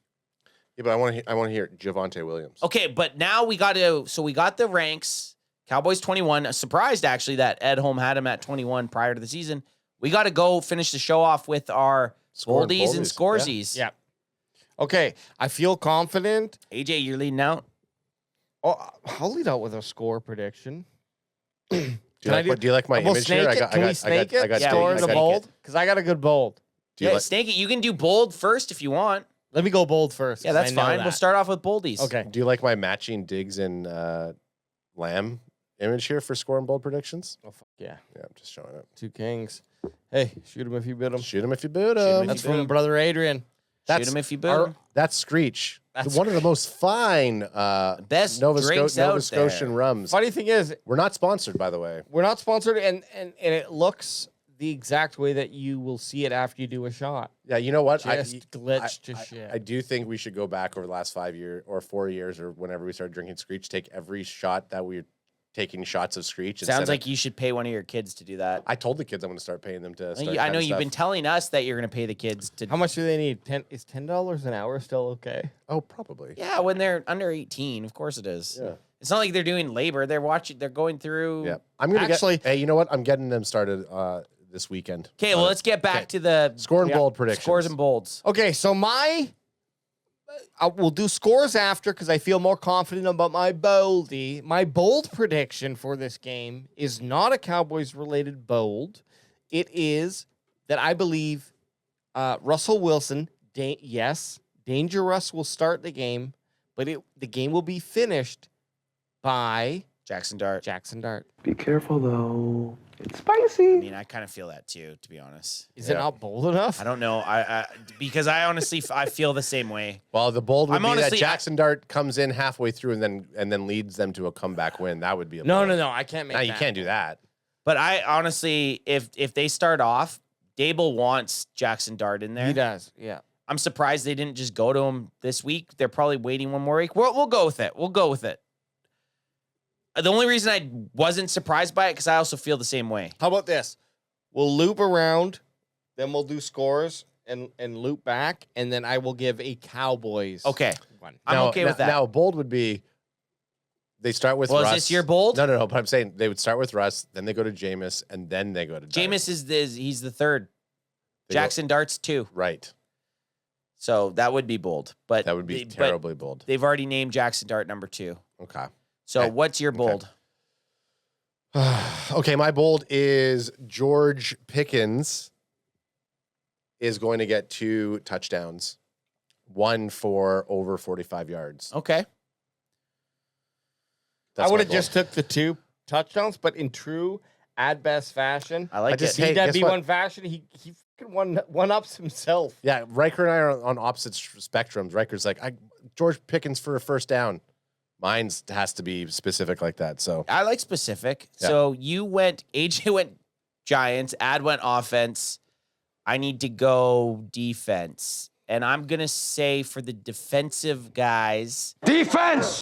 Yeah, but I want to hear Javonte Williams. Okay, but now we got to. So we got the ranks. Cowboys 21. Surprised actually that Ed Home had him at 21 prior to the season. We got to go finish the show off with our Scoring boldies and boldies, scoresies. yeah. Okay, I feel confident. AJ, you're leading out. Oh, I'll lead out with a score prediction. Do you like my We'll image here? snake it. Can we snake it? Yeah, Score we in can the snake bold? Because I got a good bold. Do you Yeah, like- snake it. You can do bold first if you want. Let me go bold first. Yeah, 'cause that's I know fine. that. We'll start off with boldies. Okay. Do you like my matching Diggs and Lamb image here for score and bold predictions? Oh, fuck yeah. Yeah, I'm just showing it. 2 kings. Hey, shoot him if you bid him. Shoot him if you boot Shoot him him. if That's you bid from him. brother Adrian. Shoot him if you boot our- him. That's Screech. That's One of the most fine Best Nova drinks out Scotian there. rums. Funny thing is, We're not sponsored, by the way. we're not sponsored, and it looks the exact way that you will see it after you do a shot. Yeah, you know what? Just glitched to shit. I do think we should go back over the last 5 years or 4 years or whenever we started drinking Screech, take every shot that we're taking shots of Screech. Sounds instead like of, you should pay one of your kids to do that. I told the kids I'm going to start paying them to start I know kind of you've been stuff. telling us that you're going to pay the kids to. How much do they need? Is $10 an hour still okay? Oh, probably. Yeah, when they're under 18, of course it is. Yeah. It's not like they're doing labor. They're watching. They're going through. Yeah. I'm going to Actually- hey, you know what? I'm getting them started this weekend. Okay, well, let's get back to the Score and bold predictions. scores and bolds. Okay, so we'll do scores after because I feel more confident about my boldie. My bold prediction for this game is not a Cowboys-related bold. It is that I believe Russell Wilson, Danger Russ will start the game, but the game will be finished by Jackson Dart. Jackson Dart. Be careful though. It's I spicy. mean, I kind of feel that too, to be honest. Is it Yeah. not bold enough? I don't know. Because I honestly I feel the same way. Well, the bold would I'm be honestly- that Jackson Dart comes in halfway through and then leads them to a comeback win. That would be a No, bold. I can't make No, that. you can't do that. But I honestly, if they start off, Dable wants Jackson Dart in there. He does, yeah. I'm surprised they didn't just go to him this week. They're probably waiting one more week. We'll go with it. We'll go with it. The only reason I wasn't surprised by it because I also feel the same way. How about this? We'll loop around, then we'll do scores and loop back, and then I will give a Cowboys Okay, one. I'm okay with that. Now, bold would be they start with Well, Russ. is this your bold? No. But I'm saying they would start with Russ, then they go to Jameis, and then they go to Dart. Jameis he's the third. They go- Jackson Dart's 2. Right. So that would be bold. But That would be but terribly bold. they've already named Jackson Dart number 2. Okay. So Okay. what's your bold? Okay, my bold is George Pickens is going to get 2 touchdowns, 1 for over 45 yards. Okay. That's I would my have just took the 2 touchdowns, but in true ad best fashion, I like I just it. hate- that guess what? B1 fashion, he fucking one ups himself. Yeah, Riker and I are on opposite spectrums. Riker's like, George Pickens for a first down. Mine's has to be specific like that. So I like specific. Yeah. So AJ went Giants, Ad went offense. I need to go defense. And I'm going to say for the defensive guys, Defense!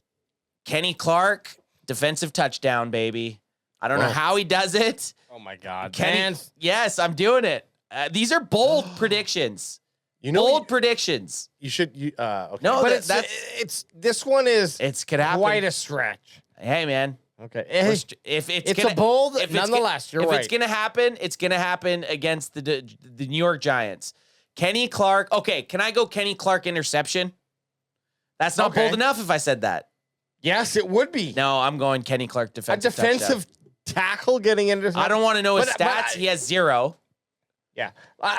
Kenny Clark, defensive touchdown, baby. I don't know Wow. how he does it. Oh my God, Kenny, yes, I'm doing it. These are bold predictions. you know Bold predictions. you should okay. No, but that- it's this one is It's could happen. quite a stretch. Hey, man. Okay, If it's it's gonna, a bold, if it's nonetheless. gonna, You're if right. it's gonna happen, it's gonna happen against the New York Giants. Kenny Clark. Okay, can I go Kenny Clark interception? That's not Okay. bold enough if I said that. Yes, it would be No, I'm going Kenny Clark a defensive. defensive tackle getting intercepted. Touchdown. I don't want to know his But- stats. but he has 0. Yeah,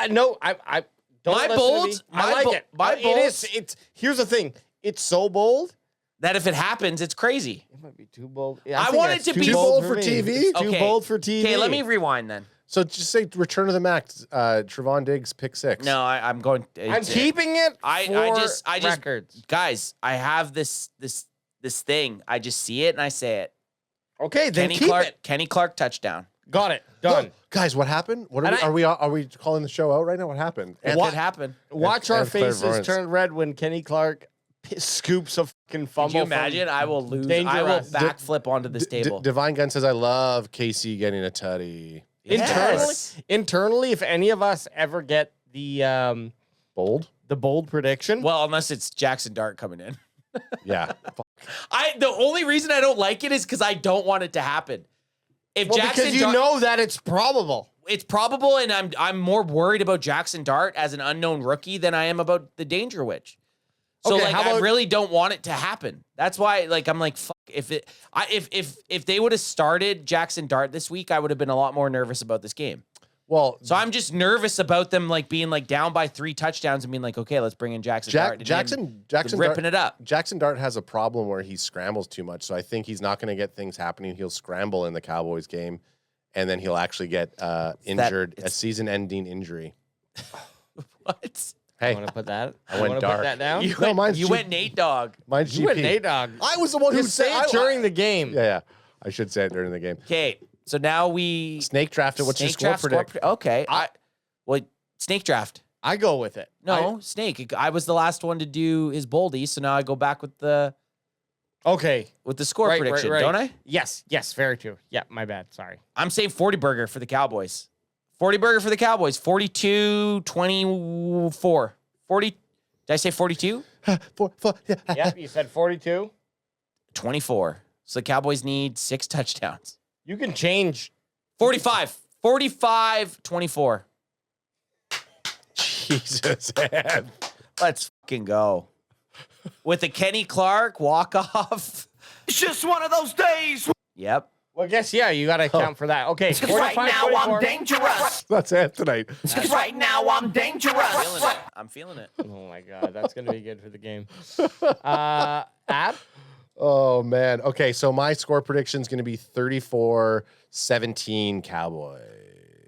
no, I don't. My listen to bold- me. my I like bo- it. my It bold- is. It's here's the thing. It's so bold. That if it happens, it's crazy. It might be too bold. I think want that's it to too be- Too bold for me. TV? It's too Okay. bold for TV. Okay, let me rewind then. So just say return to the max. Trevon Diggs pick 6. No, I'm going. I'm keeping it. I just records. guys. I have this thing. I just see it and I say it. Okay, then Kenny keep Clark. it. Kenny Clark touchdown. Got it. Done. Guys, what happened? What And are we calling the show out right now? What happened? It What? could happen. Watch and our faces clairvoyance. turn red when Kenny Clark scoops a fucking fumble. Could you imagine? I will lose. I will dangerous. backflip onto this table. Divine Gun says, I love KC getting a tutty. Yes. Internally, if any of us ever get the Bold? bold prediction, Well, unless it's Jackson Dart coming in. Yeah. The only reason I don't like it is because I don't want it to happen. If well, Jackson because you Dart, know that it's probable. it's probable, and I'm more worried about Jackson Dart as an unknown rookie than I am about the Danger Witch. So Okay, like, how I about- really don't want it to happen. That's why, like, I'm like, fuck. If they would have started Jackson Dart this week, I would have been a lot more nervous about this game. Well, So I'm just nervous about them like being like down by 3 touchdowns and being like, okay, let's bring in Jackson Dart. and him Jackson ripping Dart, it up. Jackson Dart has a problem where he scrambles too much. So I think he's not going to get things happening. He'll scramble in the Cowboys game, and then he'll actually get injured, a it's- season-ending injury. What? Hey, I want to put that. I went wanna dark. Put that down. You, No, went, mine's you G- went Nate Dogg. mine's You went GP. Nate Dogg. I was the one who Just say it during the game. Yeah. I should say it during the game. Okay, so now we Snake drafted. What's your Snake score draft predict? Okay, well, snake draft. I go with it. No, snake. I was the last one to do his boldy, so now I go back with the Okay. score Right, prediction, right. don't I? Yes. Very true. Yeah. My bad. Sorry. I'm saying 40 burger for the Cowboys. 40 burger for the Cowboys. 42-24. 40. Did I say 42? Four, yeah. Yep. You said 42. 24. So the Cowboys need 6 touchdowns. You can change. 45. 45-24. Jesus, man. Let's fucking go. With the Kenny Clark walk-off. It's just one of those days. Yep. Well, I guess yeah. You got to account for that. Okay. 45, Right now 24. I'm dangerous. That's Anthony. Right now I'm dangerous. I'm feeling it. Oh my God, that's gonna be good for the game. Ab. Oh, man. Okay, so my score prediction is going to be 34-17 Cowboys.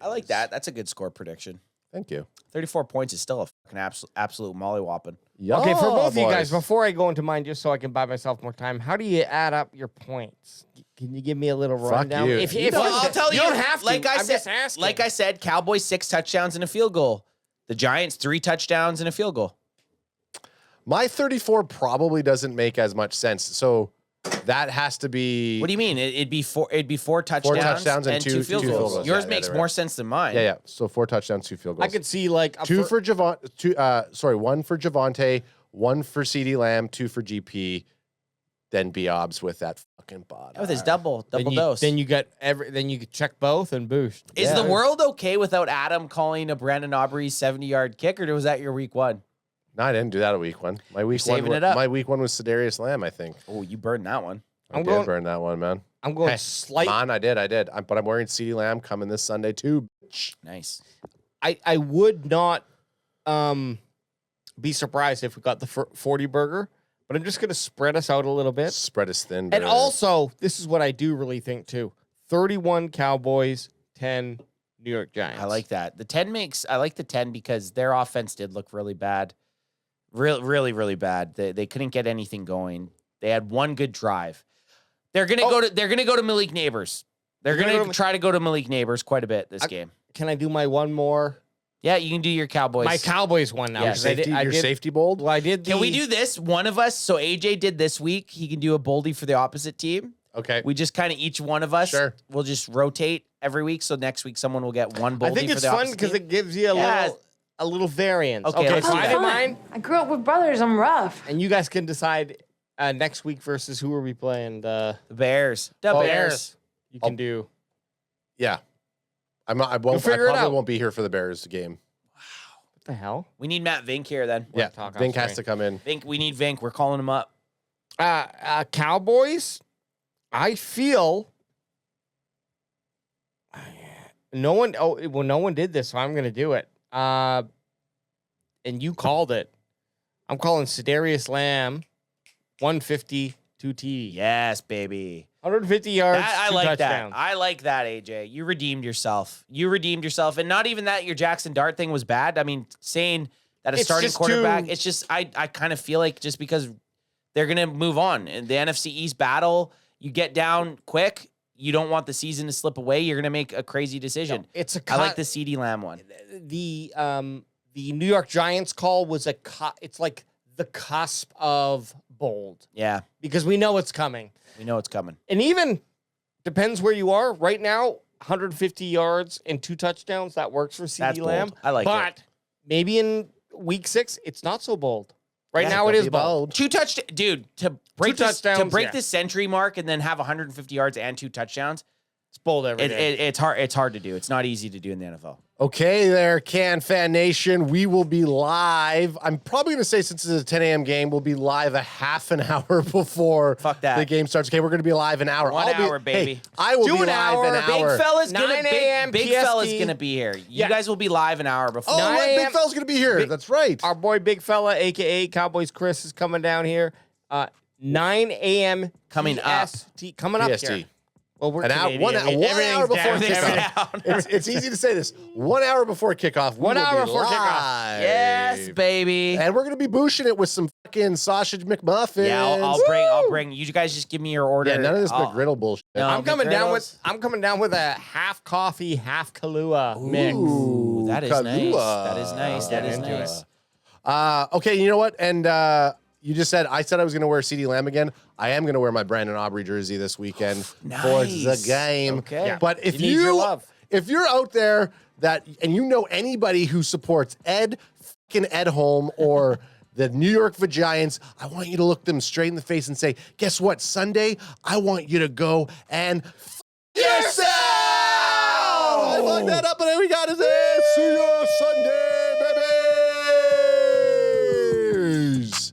I like that. That's a good score prediction. Thank you. 34 points is still a fucking absolute mollywhopping. Okay, for both of you boys. guys, before I go into mine, just so I can buy myself more time, how do you add up your points? Can you give me a little Fuck rundown? you. I'll tell you. You don't have to. Like I I'm said, just asking. like I said, Cowboys 6 touchdowns and a field goal. The Giants 3 touchdowns and a field goal. My 34 probably doesn't make as much sense. So that has to be. What do you mean? It'd be 4 touchdowns, touchdowns and two field field goals. goals. Yours Yeah, makes they're more right. sense than mine. Yeah. So 4 touchdowns, 2 field goals. I could see like 2 for Javon. 1 for Javonte, 1 for CeeDee Lamb, 2 for GP. Then Biobs with that fucking bot. With his double dose. Then you get then you could check both and boost. Is the world okay without Adam calling a Brandon Aubrey 70-yard kick, or was that your week 1? No, I didn't do that a week 1. My week You're 1. saving it up. My week 1 was Sedarius Lamb, I think. Oh, you burned that one. I I'm did going- burn that one, man. I'm going Hey, slight. Man, I did. But I'm wearing CeeDee Lamb coming this Sunday too. Nice. I would not be surprised if we got the 40 burger, but I'm just going to spread us out a little bit. Spread is thin. And brother. also, this is what I do really think too. 31 Cowboys, 10 New York Giants. I like that. I like the 10 because their offense did look really bad. Really, really bad. They couldn't get anything going. They had one good drive. They're gonna go to Malik Neighbors. They're gonna try to go to Malik Neighbors quite a bit this game. Can I do my one more? Yeah, you can do your Cowboys. My Cowboys one now. Yeah, 'cause I did- I your did- safety bold. Well, I did. Can we do this? One of us. So AJ did this week. He can do a boldy for the opposite team. Okay. We just kind of each one of us. Sure. We'll just rotate every week. So next week someone will get one boldy. I think for it's the fun opposite because team. it gives you a little variance. Okay, let's so do I that. did mine, I grew up with brothers. I'm rough. and you guys can decide next week versus who are we playing? The The Bears. The Oh, Bears. You can do. Yeah. I'm not. I won't. I figure it probably out. won't be here for the Bears game. What the hell? We need Matt Vink here then. Yeah. talk off Vink has screen. to come in. Vink. We need Vink. We're calling him up. Cowboys. I feel no one. Oh well, no one did this, so I'm going to do it. And you called it. I'm calling Sedarius Lamb 150 2 TD. Yes, baby. 150 yards, I 2 like touchdowns. that. I like that, AJ. You redeemed yourself. And not even that your Jackson Dart thing was bad. I mean, saying that a It's starting just quarterback, too- it's just I kind of feel like just because they're gonna move on in the NFC East battle, you get down quick. You don't want the season to slip away. You're gonna make a crazy decision. It's a I like the CeeDee Lamb one. the New York Giants call was it's like the cusp of bold Yeah, because we know it's coming. we know it's coming. And even depends where you are right now. 150 yards and 2 touchdowns, that works for That's CeeDee bold. Lamb. I like it. But maybe in week 6, it's not so bold. Right Yeah, now, it Don't is be bold. 2 touchdowns, dude. To break touchdowns, yeah. the century mark and then have 150 yards and 2 touchdowns. It's bold every day. It's hard. It's hard to do. It's not easy to do in the NFL. Okay, there, Can Fan Nation. We will be live. I'm probably going to say, since it's a 10 a.m. game, we'll be live a half an hour before Fuck that. the game starts. Okay, we're going to be live an hour. 1 hour, baby. Hey, I will Do be an live hour. an Big hour. Fella's 9 a.m. Big PST. Fella's gonna be here. You Yeah. guys will be live an hour before. Oh, 9 right, Big a.m. Fella's going to be here. That's right. Our boy Big Fella, a.k.a. Cowboys Chris, is coming down here. 9 a.m. Coming up. PST. Coming up PST. here. Well, we're An hour, Canadian. one hour before Everything's down. kickoff. It's easy to say this. 1 hour before kickoff. we 1 will hour be before kickoff. live. Yes, baby. And we're going to be boosting it with some fucking sausage McMuffins. Yeah, I'll bring. You guys just give me your order. Yeah, none of this I'll- McGriddle bullshit. No. I'm coming down with McGriddles. a half coffee, half Kahlua mix. Ooh, that is nice. Kahlua. That is nice. That is into nice. Okay, you know what? And you just said I said I was going to wear CeeDee Lamb again. I am going to wear my Brandon Aubrey jersey this weekend for the Nice. game. Okay. Yeah. But if He needs your love. if you're out there and you know anybody who supports Ed Edholm or the New York Giants, I want you to look them straight in the face and say, guess what? Sunday, I want you to go and yourself. I fucked that up, but we got it.